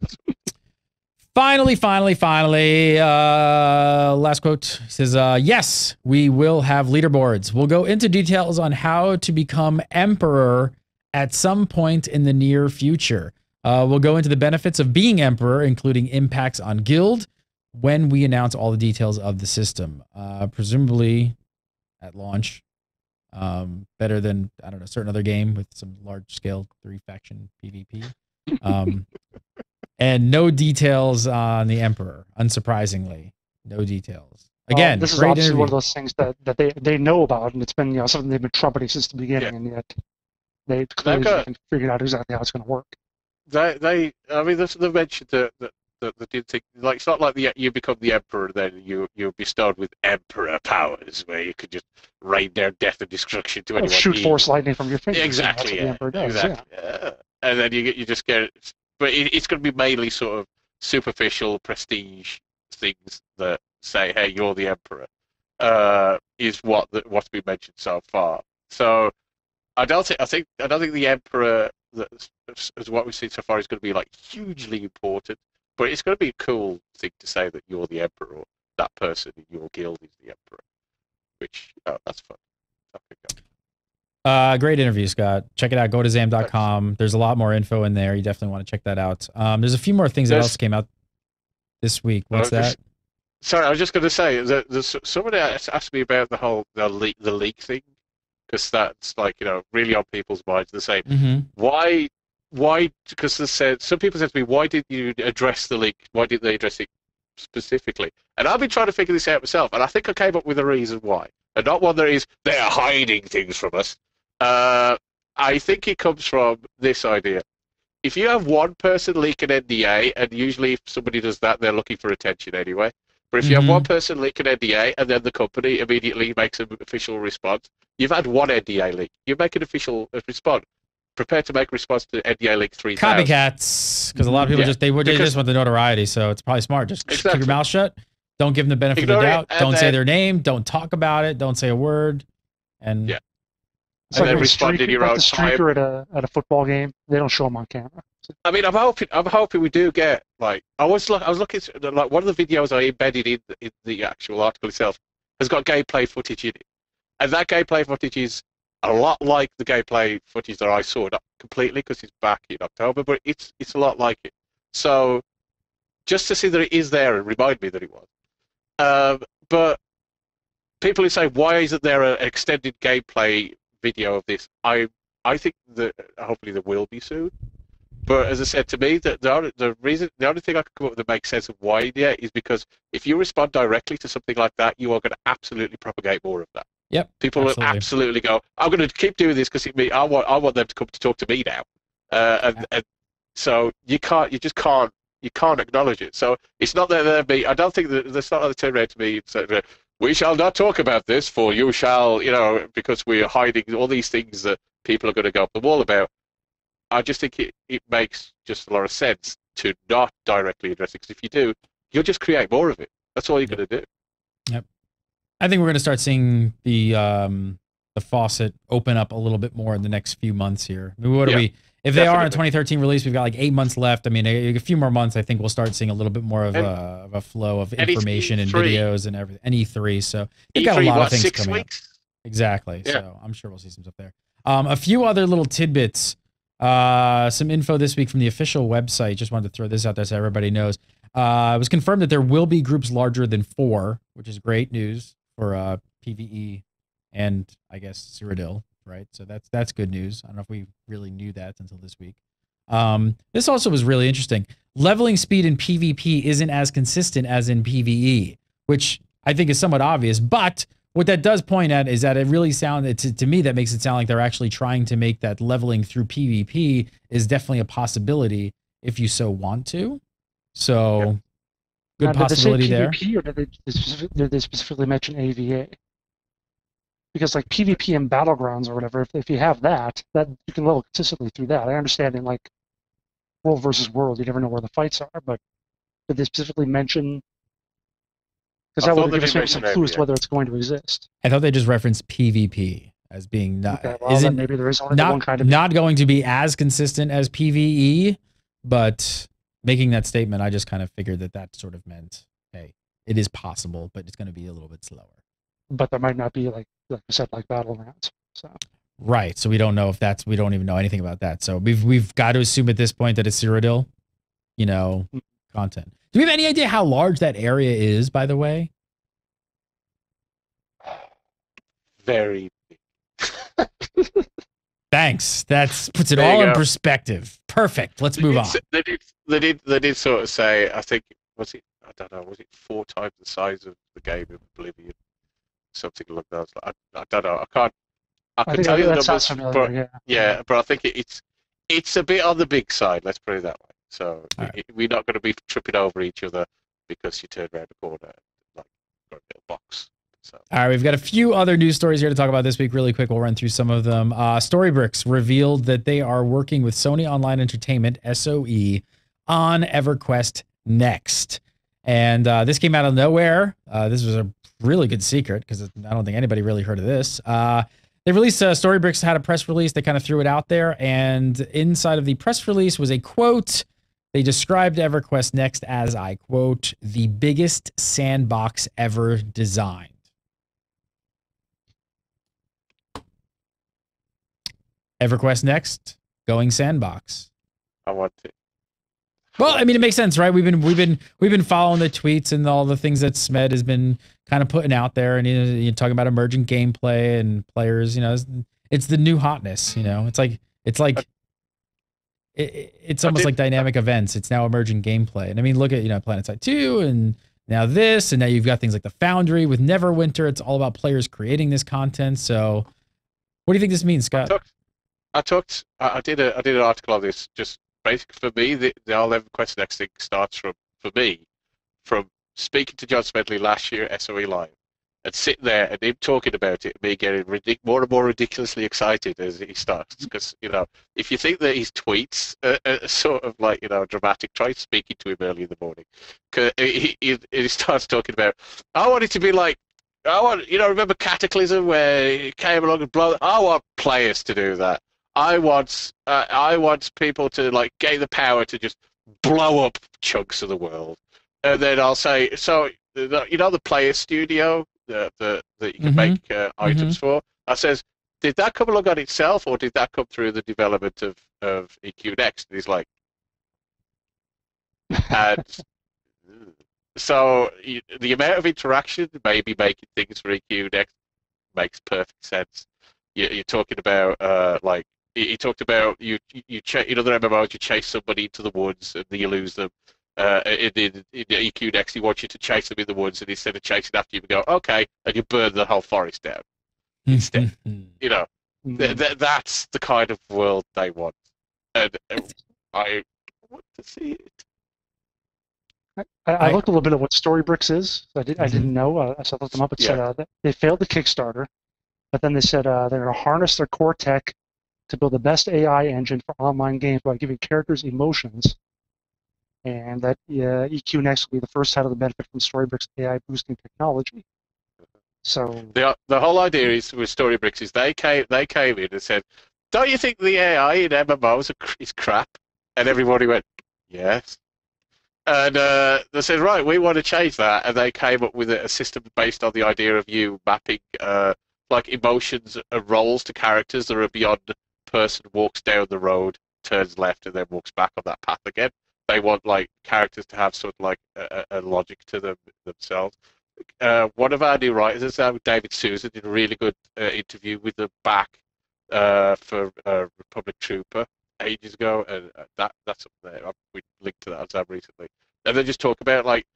Finally, last quote. He says, yes, we will have leaderboards. We'll go into details on how to become emperor at some point in the near future. We'll go into the benefits of being emperor, including impacts on guild, when we announce all the details of the system. Presumably at launch, better than, I don't know, a certain other game with some large-scale 3-faction PvP. And no details on the Emperor, unsurprisingly. No details. Again,
this is obviously one of those things that they know about, and it's been something they've been trumpeting since the beginning, and yet they clearly haven't figured out exactly how it's going to work.
They've mentioned that they did think, like, it's not like you become the Emperor, then you're bestowed with Emperor powers, where you could just rain down death and destruction to anyone.
Shoot force lightning from your fingers.
Exactly.
That's what the Emperor does,
exactly. Yeah. And then you just get, but it's going to be mainly sort of superficial prestige things that say, "Hey, you're the Emperor," is what's been mentioned so far. So I don't think the Emperor, as what we've seen so far, is going to be like hugely important. But it's going to be a cool thing to say that you're the Emperor, or that person in your guild is the Emperor. Which, that's fun.
Great interview, Scott. Check it out. Go to zam.com. There's a lot more info in there. You definitely want to check that out. There's a few more things that else came out this week. What's that?
Sorry, I was just going to say that somebody asked me about the leak thing, because that's like, really on people's minds. They're saying, why? Because some people said to me, why did you address the leak? Why did they address it specifically? And I've been trying to figure this out myself, and I think I came up with a reason why. And not one that is, they are hiding things from us. I think it comes from this idea. If you have one person leak an NDA, and usually if somebody does that, they're looking for attention anyway. But if you have one person leak an NDA, and then the company immediately makes an official response, you've had one NDA leak. You make an official response. Prepare to make a response to NDA leak 3000.
Copycats, because a lot of people just want the notoriety, so it's probably smart. Just keep your mouth shut. Don't give them the benefit of the doubt. Don't say their name. Don't talk about it. Don't say a word. And
it's like respond in your own streaker at a football game. They don't show them on camera.
I mean, I'm hoping we do get, like, I was looking at, like, one of the videos I embedded in the actual article itself has got gameplay footage in it, and that gameplay footage is a lot like the gameplay footage that I saw, not completely because it's back in October, but it's a lot like it. So just to see that it is there and remind me that it was. But people who say, why isn't there an extended gameplay video of this? I think that hopefully there will be soon. But as I said, to me, the only thing I can come up with that makes sense of why is because if you respond directly to something like that, you are going to absolutely propagate more of that.
Yep.
People will absolutely go, I'm going to keep doing this because I want them to come to talk to me now. And so you just can't acknowledge it. So it's not that they're me. I don't think that it's not that they turn around to me and say, we shall not talk about this, for you shall, because we're hiding all these things that people are going to go up the wall about. I just think it makes just a lot of sense to not directly address it, because if you do, you'll just create more of it. That's all you're going to do.
Yep. I think we're going to start seeing the faucet open up a little bit more in the next few months here. I mean, what are we? If they are in 2013 release, we've got like 8 months left. I mean, a few more months, I think we'll start seeing a little bit more of a flow of information and videos and everything. And E3, so they've got a lot of things coming up. Exactly. Yeah. So I'm sure we'll see some stuff there. A few other little tidbits. Some info this week from the official website. Just wanted to throw this out there so everybody knows. It was confirmed that there will be groups larger than 4, which is great news for PvE and I guess Cyrodiil. Right, so that's good news. I don't know if we really knew that until this week. This also was really interesting. Leveling speed in PvP isn't as consistent as in PvE, which I think is somewhat obvious. But what that does point at is that it really to me, that makes it sound like they're actually trying to make that leveling through PvP is definitely a possibility if you so want to. So good possibility there.
Did they say PvP, or did they specifically mention AVA? Because like PvP and Battlegrounds or whatever, if you have that you can level consistently through that. I understand in like World versus World, you never know where the fights are, but did they specifically mention? Because that would give us some clues to whether it's going to exist.
I thought they just referenced PvP as being not
maybe there is only one kind of
not going to be as consistent as PvE, but making that statement, I just kind of figured that sort of meant, hey, it is possible, but it's going to be a little bit slower.
But there might not be like I said, like Battlegrounds. So
right. So we don't know if we don't even know anything about that. So we've got to assume at this point that it's Cyrodiil, content. Do we have any idea how large that area is, by the way?
Very big.
Thanks. That puts it all in perspective. Perfect. Let's move on.
They did sort of say, I think, was it 4 times the size of the game of Oblivion? Something along those lines. I don't know. I can tell you the numbers, but I think it's a bit on the big side. Let's put it that way. So we're not going to be tripping over each other because you turn around the corner like got a little box. So.
All right, we've got a few other news stories here to talk about this week. Really quick, we'll run through some of them. Storybricks revealed that they are working with Sony Online Entertainment (SOE) on EverQuest Next, and this came out of nowhere. This was a really good secret because I don't think anybody really heard of this. They released Storybricks had a press release. They kind of threw it out there, and inside of the press release was a quote. They described EverQuest Next as, I quote, the biggest sandbox ever designed. EverQuest Next going sandbox.
I want it.
Well, I mean, it makes sense, right? We've been following the tweets and all the things that Smed has been kind of putting out there, and you're talking about emergent gameplay and players. It's the new hotness. It's almost like dynamic events. It's now emergent gameplay, and I mean, look at PlanetSide 2, and now this, and now you've got things like the Foundry with Neverwinter. It's all about players creating this content. So, what do you think this means, Scott?
I did an article on this. Just basically for me, the whole EverQuest Next thing starts from speaking to John Smedley last year at SOE Live and sitting there and him talking about it, me getting more and more ridiculously excited as he starts. Because, if you think that his tweets are sort of like, dramatic, try speaking to him early in the morning. Cause he starts talking about, I want it to be like, remember Cataclysm where it came along and blow? I want players to do that. I want people to like gain the power to just blow up chunks of the world. And then I'll say, so the player studio that you can make items for. I says, did that come along on itself, or did that come through the development of EQ Next? And he's like, and so the amount of interaction, maybe making things for EQ Next, makes perfect sense. You're talking about like he talked about the MMOs, you chase somebody into the woods and you lose them. In EQ Next, he wants you to chase them in the woods, and instead of chasing after you, go, okay, and you burn the whole forest down. instead. You know, that's the kind of world they want, and I want to see it.
I looked a little bit at what Storybricks is. I didn't know, so I looked them up. It said that they failed the Kickstarter, but then they said they're going to harness their core tech to build the best AI engine for online games by giving characters emotions, and that EQ Next will be the first title to benefit from Storybricks' AI boosting technology. So
the whole idea is with Storybricks is they came in and said, "Don't you think the AI in MMOs is crap?" And everybody went, "Yes." And they said, "Right, we want to change that." And they came up with a system based on the idea of you mapping like emotions and roles to characters that are beyond the person walks down the road, turns left, and then walks back on that path again. They want like characters to have sort of like a logic to themselves. One of our new writers, David Souza, did a really good interview with them back for Republic Trooper ages ago, and that's up there. We linked to that as recently. And they just talk about like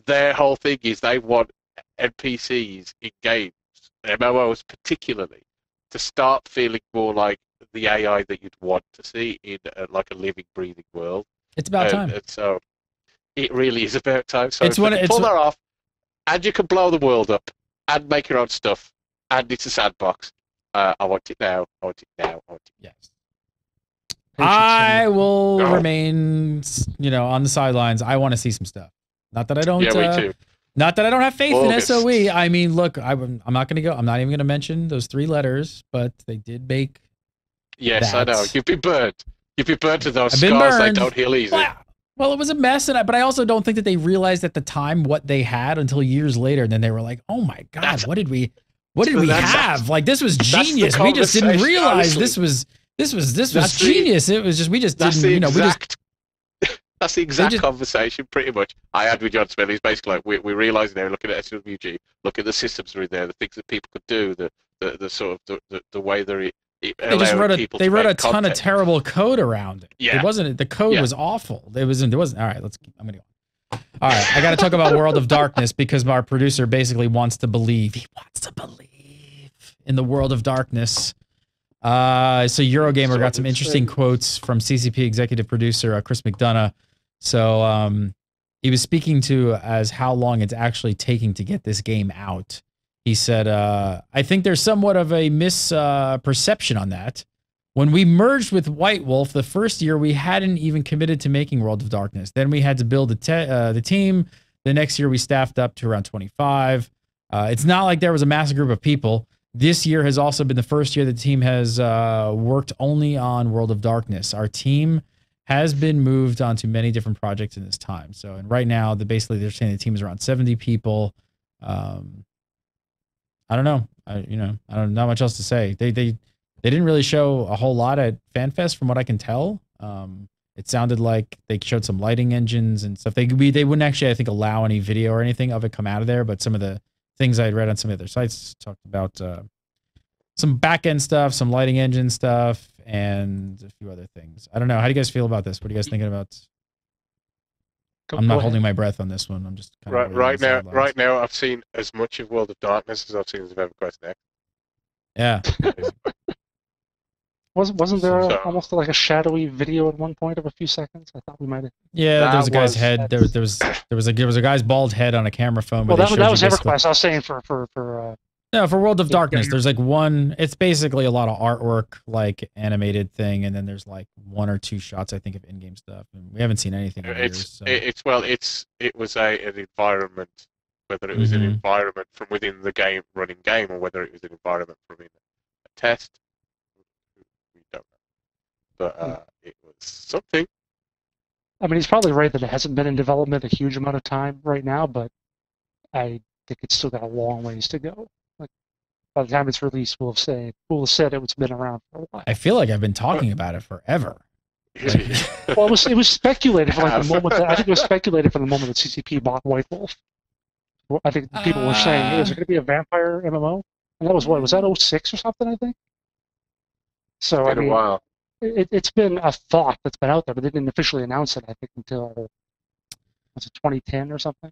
their whole thing is they want NPCs in games, MMOs particularly, to start feeling more like the AI that you'd want to see in like a living, breathing world.
It's about time.
And so it really is about time. So
It's
if
when
they
it's
pull that off, and you can blow the world up, and make your own stuff, and it's a sandbox. I want it now. I want it now. I want it.
Yes. I will remain, on the sidelines. I want to see some stuff. Not that I don't.
Yeah, me too.
Not that I don't have faith
August.
in SOE. I mean, look, I'm not going to go. I'm not even going to mention those 3 letters, but they did make.
Yes,
that.
I know. You've been burnt. You've been burnt to those
I've been
scars. They
burned.
don't heal easy.
Well, it was a mess, but I also don't think that they realized at the time what they had until years later. And then they were like, "Oh my God, what did we have? Like this was genius. We just didn't realize this was genius. It was just we just didn't.
That's the exact conversation, pretty much, I had with John Smith. He's basically like, we're realizing now, looking at SWG, look at the systems that are in there, the things that people could do, the sort of the way they're.
They just wrote a ton of terrible code around it.
Yeah.
It wasn't. The code was awful. It wasn't. All right, I'm gonna go. All right, I got to talk about World of Darkness because our producer basically wants to believe. He wants to believe in the World of Darkness. So Eurogamer got some interesting quotes from CCP executive producer Chris McDonough. So he was speaking to as how long it's actually taking to get this game out. He said, I think there's somewhat of a misperception on that. When we merged with White Wolf, the first year we hadn't even committed to making World of Darkness. Then we had to build the team. The next year we staffed up to around 25. It's not like there was a massive group of people. This year has also been the first year the team has worked only on World of Darkness. Our team has been moved on to many different projects in this time. So, and right now, basically they're saying the team is around 70 people. I don't know. Not much else to say. They didn't really show a whole lot at FanFest from what I can tell. It sounded like they showed some lighting engines and stuff. They wouldn't actually, I think, allow any video or anything of it come out of there, but some of the things I had read on some of their sites talked about some back-end stuff, some lighting engine stuff, and a few other things. I don't know. How do you guys feel about this? What are you guys thinking about? I'm not holding my breath on this one. I'm just kind of
right now. I've seen as much of World of Darkness as I've seen of EverQuest Next.
Yeah.
Wasn't there almost like a shadowy video at one point of a few seconds? I thought we might have.
Yeah, there was a guy's head. There was a guy's bald head on a camera phone.
Well, that was EverQuest. I was saying for
no, for World of Darkness, there's like one. It's basically a lot of artwork, like animated thing, and then there's like 1 or 2 shots, I think, of in-game stuff. And we haven't seen anything.
It was an environment, whether it was an environment from within the game, running game, or whether it was an environment from in a test. We don't know, but it was something.
I mean, he's probably right that it hasn't been in development a huge amount of time right now, but I think it's still got a long ways to go. Like by the time it's released, we'll have said it's been around for a while.
I feel like I've been talking about it forever.
Well, it was speculated for like the moment that I think it was speculated from the moment that CCP bought White Wolf. I think people were saying, "Hey, is there going to be a vampire MMO?" And that was was that 06 or something? I think. So
it's been a while.
It's been a thought that's been out there, but they didn't officially announce it. I think until was it 2010 or something.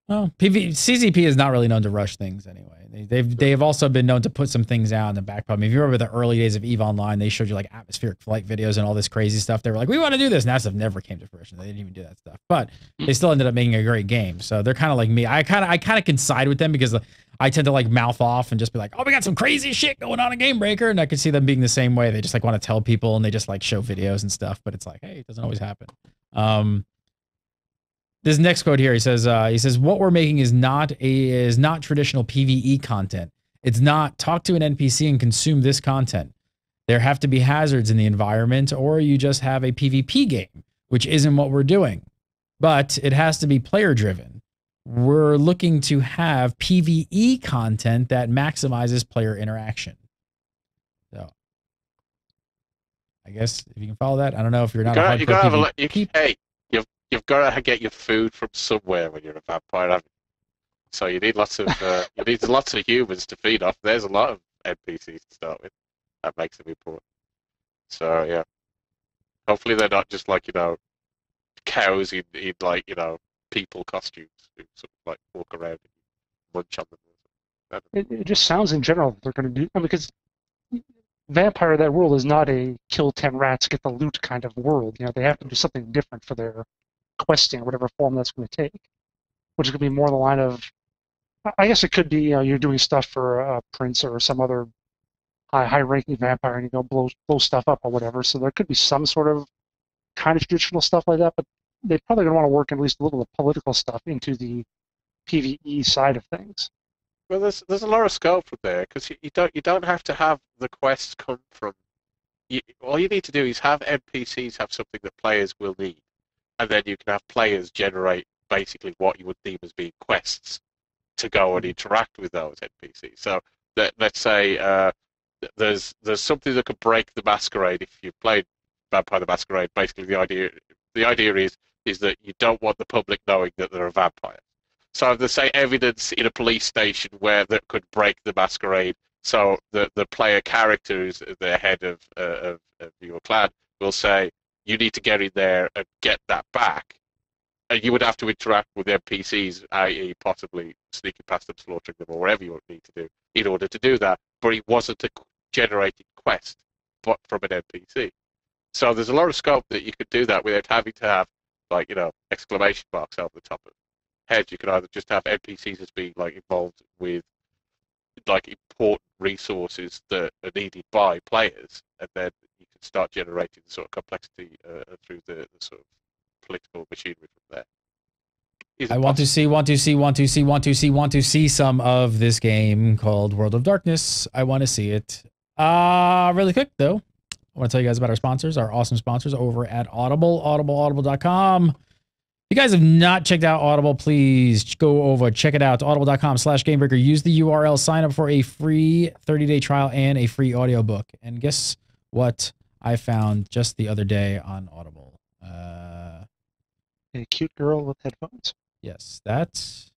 Well, CCP is not really known to rush things anyway. They've also been known to put some things out in the back. I mean, if you remember the early days of EVE Online, they showed you like atmospheric flight videos and all this crazy stuff. They were like, we want to do this. And that stuff never came to fruition. They didn't even do that stuff, but they still ended up making a great game. So they're kind of like me. I kind of can side with them because I tend to like mouth off and just be like, oh, we got some crazy shit going on in Game Breaker. And I can see them being the same way. They just like want to tell people and they just like show videos and stuff, but it's like, hey, it doesn't always happen. This next quote here, he says, what we're making is not traditional PvE content. It's not talk to an NPC and consume this content. There have to be hazards in the environment, or you just have a PvP game, which isn't what we're doing. But it has to be player driven. We're looking to have PvE content that maximizes player interaction. So I guess if you can follow that, I don't know if you're not
you've got to get your food from somewhere when you're a vampire, haven't you? So you need lots of humans to feed off. There's a lot of NPCs to start with. That makes them important. So yeah, hopefully they're not just like cows in like people costumes who sort of like walk around and munch on them.
It just sounds in general that they're going to do because Vampire that world is not a kill 10 rats get the loot kind of world. They have to do something different for their questing, whatever form that's going to take, which could be more the line of, I guess it could be, you're doing stuff for a prince or some other high-ranking vampire, and blow stuff up or whatever. So there could be some sort of kind of traditional stuff like that, but they're probably going to want to work at least a little of the political stuff into the PvE side of things.
Well, there's a lot of scope from there because you don't have to have the quests come from. All you need to do is have NPCs have something that players will need, and then you can have players generate basically what you would deem as being quests to go and interact with those NPCs. So let's say there's something that could break the masquerade. If you've played Vampire the Masquerade, basically the idea is that you don't want the public knowing that they're a vampire. So there's say evidence in a police station where that could break the masquerade. So the player characters, the head of your clan, will say, you need to get in there and get that back. And you would have to interact with NPCs, i.e. possibly sneaking past them, slaughtering them, or whatever you would need to do in order to do that. But it wasn't a generated quest, but from an NPC. So there's a lot of scope that you could do that without having to have, like, exclamation marks over the top of heads. You could either just have NPCs as being like involved with like important resources that are needed by players, and then you can start generating the sort of complexity through the sort of political machinery from there. I
want to see some of this game called World of Darkness. I want to see it. Really quick though, I want to tell you guys about our sponsors, our awesome sponsors over at Audible, audible.com. If you guys have not checked out Audible, please go over, check it out. Audible.com/GameBreaker. Use the URL, sign up for a free 30-day trial and a free audiobook. And guess what I found just the other day on Audible?
A cute girl with headphones.
Yes, that's...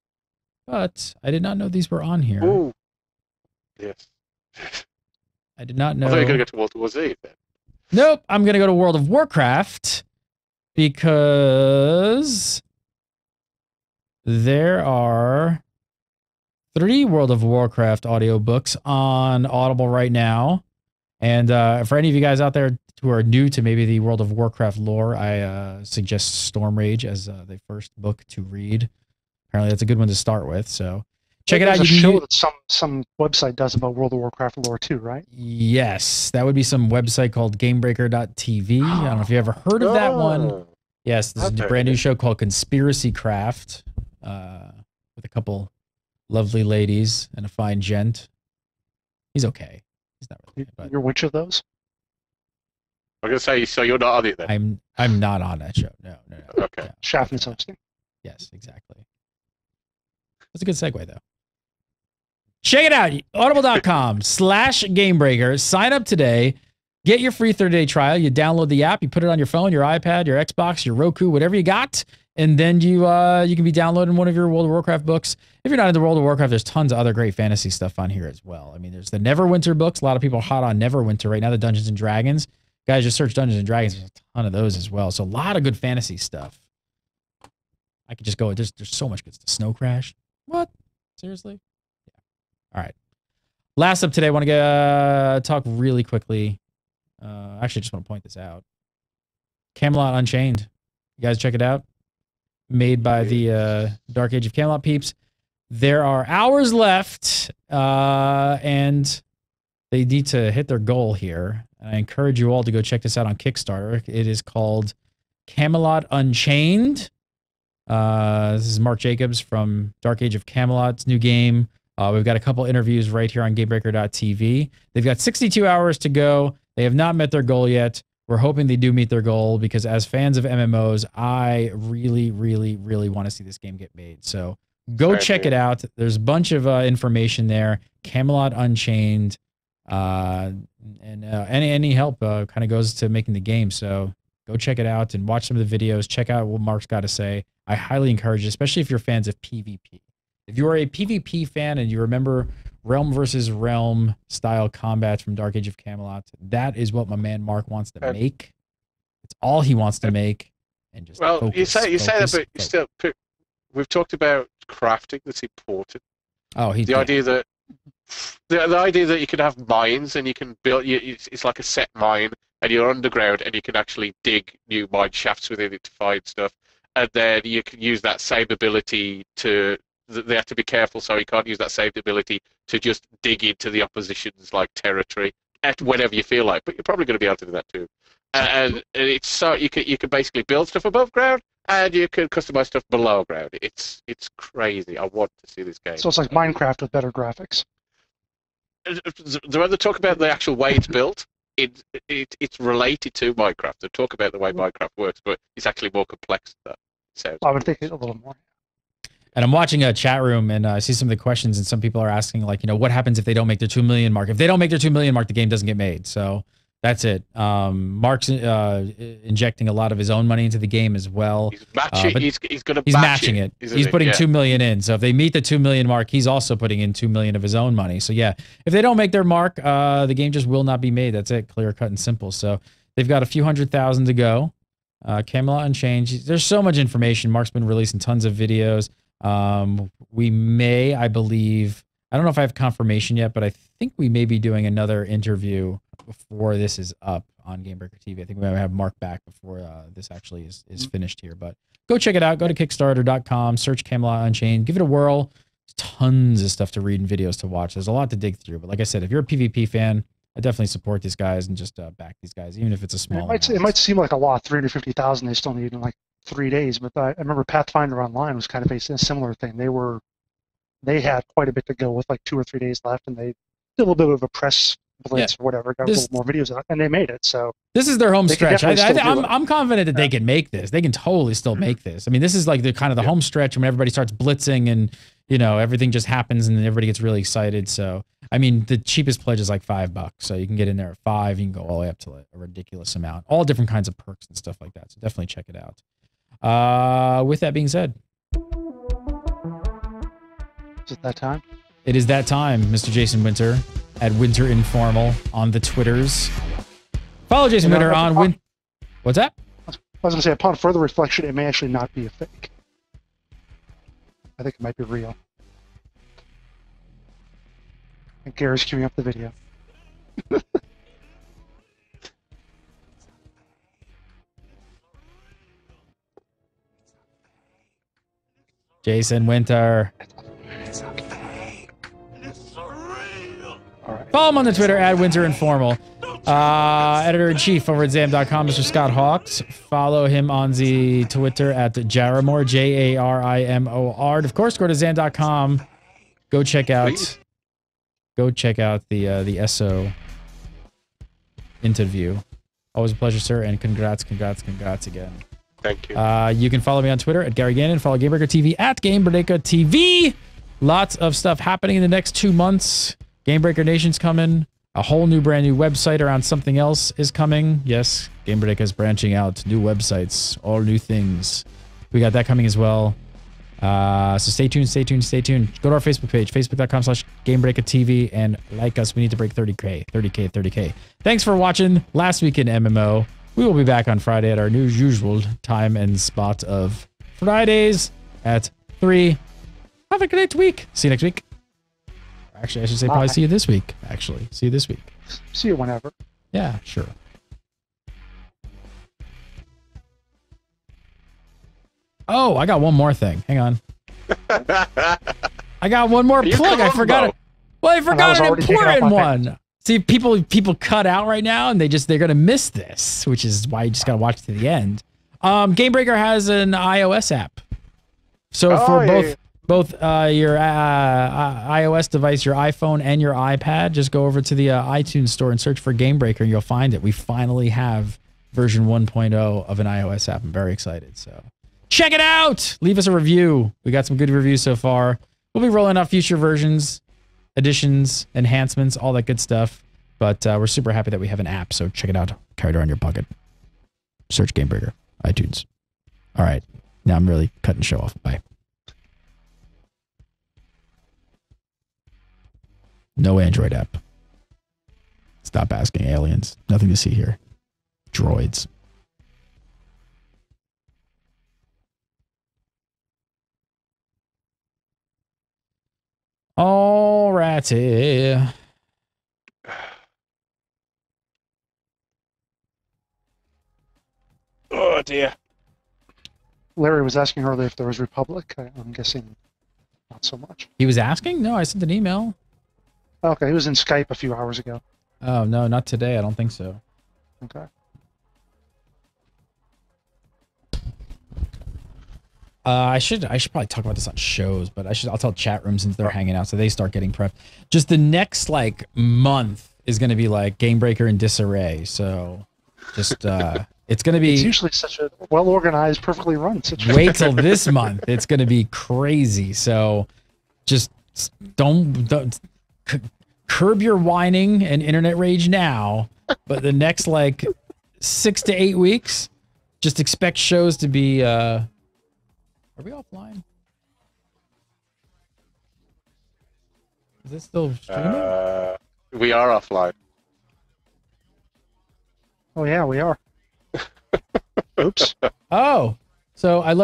But I did not know these were on here.
Ooh. Yes.
I did not know...
I thought you were going to go to World of Warcraft then.
Nope, I'm going to go to World of Warcraft because there are 3 World of Warcraft audiobooks on Audible right now. And for any of you guys out there who are new to maybe the World of Warcraft lore, I suggest Storm Rage as the first book to read. Apparently that's a good one to start with, so check it out.
There's a show that some website does about World of Warcraft lore too, right?
Yes, that would be some website called GameBreaker.tv. I don't know if you ever heard of that one. Yes, this is a brand new show called Conspiracy Craft with a couple lovely ladies and a fine gent. He's okay. He's not really good, but
you're which of those?
I'm going to say, so you're not on it then?
I'm not on that show. No.
Okay.
No.
Shaftness hosting.
Yes, exactly. That's a good segue, though. Check it out. Audible.com/GameBreaker. Sign up today. Get your free 30-day trial. You download the app. You put it on your phone, your iPad, your Xbox, your Roku, whatever you got. And then you can be downloading one of your World of Warcraft books. If you're not into World of Warcraft, there's tons of other great fantasy stuff on here as well. I mean, there's the Neverwinter books. A lot of people are hot on Neverwinter right now, the Dungeons and Dragons. Guys, just search Dungeons and Dragons. There's a ton of those as well. So a lot of good fantasy stuff. I could just go. There's so much good stuff. Snow Crash. What? Seriously? Yeah. All right. Last up today, I want to talk really quickly. Actually, just want to point this out. Camelot Unchained. You guys check it out. Made by the Dark Age of Camelot peeps. There are hours left, and they need to hit their goal here. And I encourage you all to go check this out on Kickstarter. It is called Camelot Unchained. This is Mark Jacobs from Dark Age of Camelot's new game. We've got a couple interviews right here on GameBreaker.tv. They've got 62 hours to go. They have not met their goal yet. We're hoping they do meet their goal because as fans of MMOs, I really, really, really want to see this game get made. So go check it out. There's a bunch of information there. Camelot Unchained. And any help kind of goes to making the game. So go check it out and watch some of the videos. Check out what Mark's got to say. I highly encourage it, especially if you're fans of PvP. If you are a PvP fan and you remember realm versus realm style combat from Dark Age of Camelot, that is what my man Mark wants to make. It's all he wants to make. And just focus,
you say that, but you still. We've talked about crafting. That's important.
Oh,
the idea that the idea that you can have mines and you can build. It's like a set mine, and you're underground, and you can actually dig new mine shafts within it to find stuff, and then you can use that same ability to. They have to be careful, so you can't use that same ability to just dig into the opposition's like territory at whenever you feel like. But you're probably going to be able to do that too. And it's so you can basically build stuff above ground and you can customize stuff below ground. It's crazy. I want to see this game.
So it's like Minecraft with better graphics.
When they talk about the actual way it's built, it's related to Minecraft. They talk about the way Minecraft works, but it's actually more complex than that. So
I would think a little more.
And I'm watching a chat room and I see some of the questions and some people are asking like, what happens if they don't make their 2 million mark? If they don't make their 2 million mark, the game doesn't get made. So that's it. Mark's injecting a lot of his own money into the game as well.
He's matching. He's
matching it. He's putting 2 million in. So if they meet the 2 million mark, he's also putting in 2 million of his own money. So yeah, if they don't make their mark, the game just will not be made. That's it. Clear, cut, and simple. So they've got a few 100,000 to go. Camelot Unchained. There's so much information. Mark's been releasing tons of videos. We may, I believe, I don't know if I have confirmation yet, but I think we may be doing another interview before this is up on GameBreaker TV. I think we might have Mark back before this actually is finished here. But go check it out. Go to Kickstarter.com, search Camelot Unchained, give it a whirl. There's tons of stuff to read and videos to watch. There's a lot to dig through. But like I said, if you're a PvP fan, I definitely support these guys and just back these guys, even if it's a small.
It might seem like a lot, 350,000. They still need in like 3 days, but I remember Pathfinder Online was kind of a similar thing. They had quite a bit to go with like 2 or 3 days left, and they did a little bit of a press blitz or whatever, got a little more videos out, and they made it. So
this is their home stretch. I'm confident that they can make this. They can totally still make this. I mean, this is like the kind of the home stretch when everybody starts blitzing and everything just happens and everybody gets really excited. So I mean, the cheapest pledge is like $5, so you can get in there at 5. You can go all the way up to a ridiculous amount. All different kinds of perks and stuff like that. So definitely check it out. With that being said,
is it that time?
It is that time, Mr. Jason Winter at Winter Informal on the Twitters. Follow Jason Winter on What's that?
I was going to say, upon further reflection, it may actually not be a fake. I think it might be real. And Gary's queuing up the video.
Jason Winter.
It's a fake. It's surreal.
All right.
Follow him on the Twitter at Winter Informal. Editor-in-chief over at Zam.com, Mr. Scott Hawks. Follow him on the Twitter at Jarimor, Jarimor. And of course, go to Zam.com. Go check out the ESO interview. Always a pleasure, sir, and congrats again.
Thank you.
You can follow me on Twitter at Gary Gannon. Follow GameBreaker TV at GameBreaker TV. Lots of stuff happening in the next 2 months. GameBreaker Nation's coming. A whole new brand new website around something else is coming. Yes, GameBreaker is branching out. New websites, all new things. We got that coming as well. So stay tuned. Go to our Facebook page, facebook.com/GameBreakerTV, and like us. We need to break 30K. Thanks for watching Last Week in MMO. We will be back on Friday at our usual time and spot of Fridays. at 3. Have a great week. See you next week. Actually, I should say probably see you this week. Actually, see you this week.
See you whenever.
Yeah, sure. Oh, I got one more thing. Hang on. I got one more plug. I forgot it. Well, I forgot an important one. See, people cut out right now, and they're gonna miss this, which is why you just gotta watch to the end. Gamebreaker has an iOS app, so for both your iOS device, your iPhone, and your iPad, just go over to the iTunes store and search for Gamebreaker, and you'll find it. We finally have version 1.0 of an iOS app. I'm very excited. So check it out. Leave us a review. We got some good reviews so far. We'll be rolling out future versions, additions, enhancements, all that good stuff. But we're super happy that we have an app, so check it out. Carry it around your pocket. Search Gamebreaker, iTunes. All right. Now I'm really cutting the show off. Bye. No Android app. Stop asking aliens. Nothing to see here. Droids. Alrighty.
Oh dear.
Larry was asking earlier if there was Republic. I'm guessing not so much.
He was asking? No, I sent an email.
Okay, he was in Skype a few hours ago.
Oh, no, not today. I don't think so.
Okay.
I should probably talk about this on shows, but I'll tell chat rooms since they're hanging out, so they start getting prepped. Just the next like month is going to be like Gamebreaker in disarray. So just it's going to be.
It's usually such a well organized, perfectly run situation.
Wait till this month. It's going to be crazy. So just don't curb your whining and internet rage now. But the next like 6 to 8 weeks, just expect shows to be. Are we offline? Is this still streaming?
We are offline.
Oh yeah, we are. Oops.
Oh, so I left.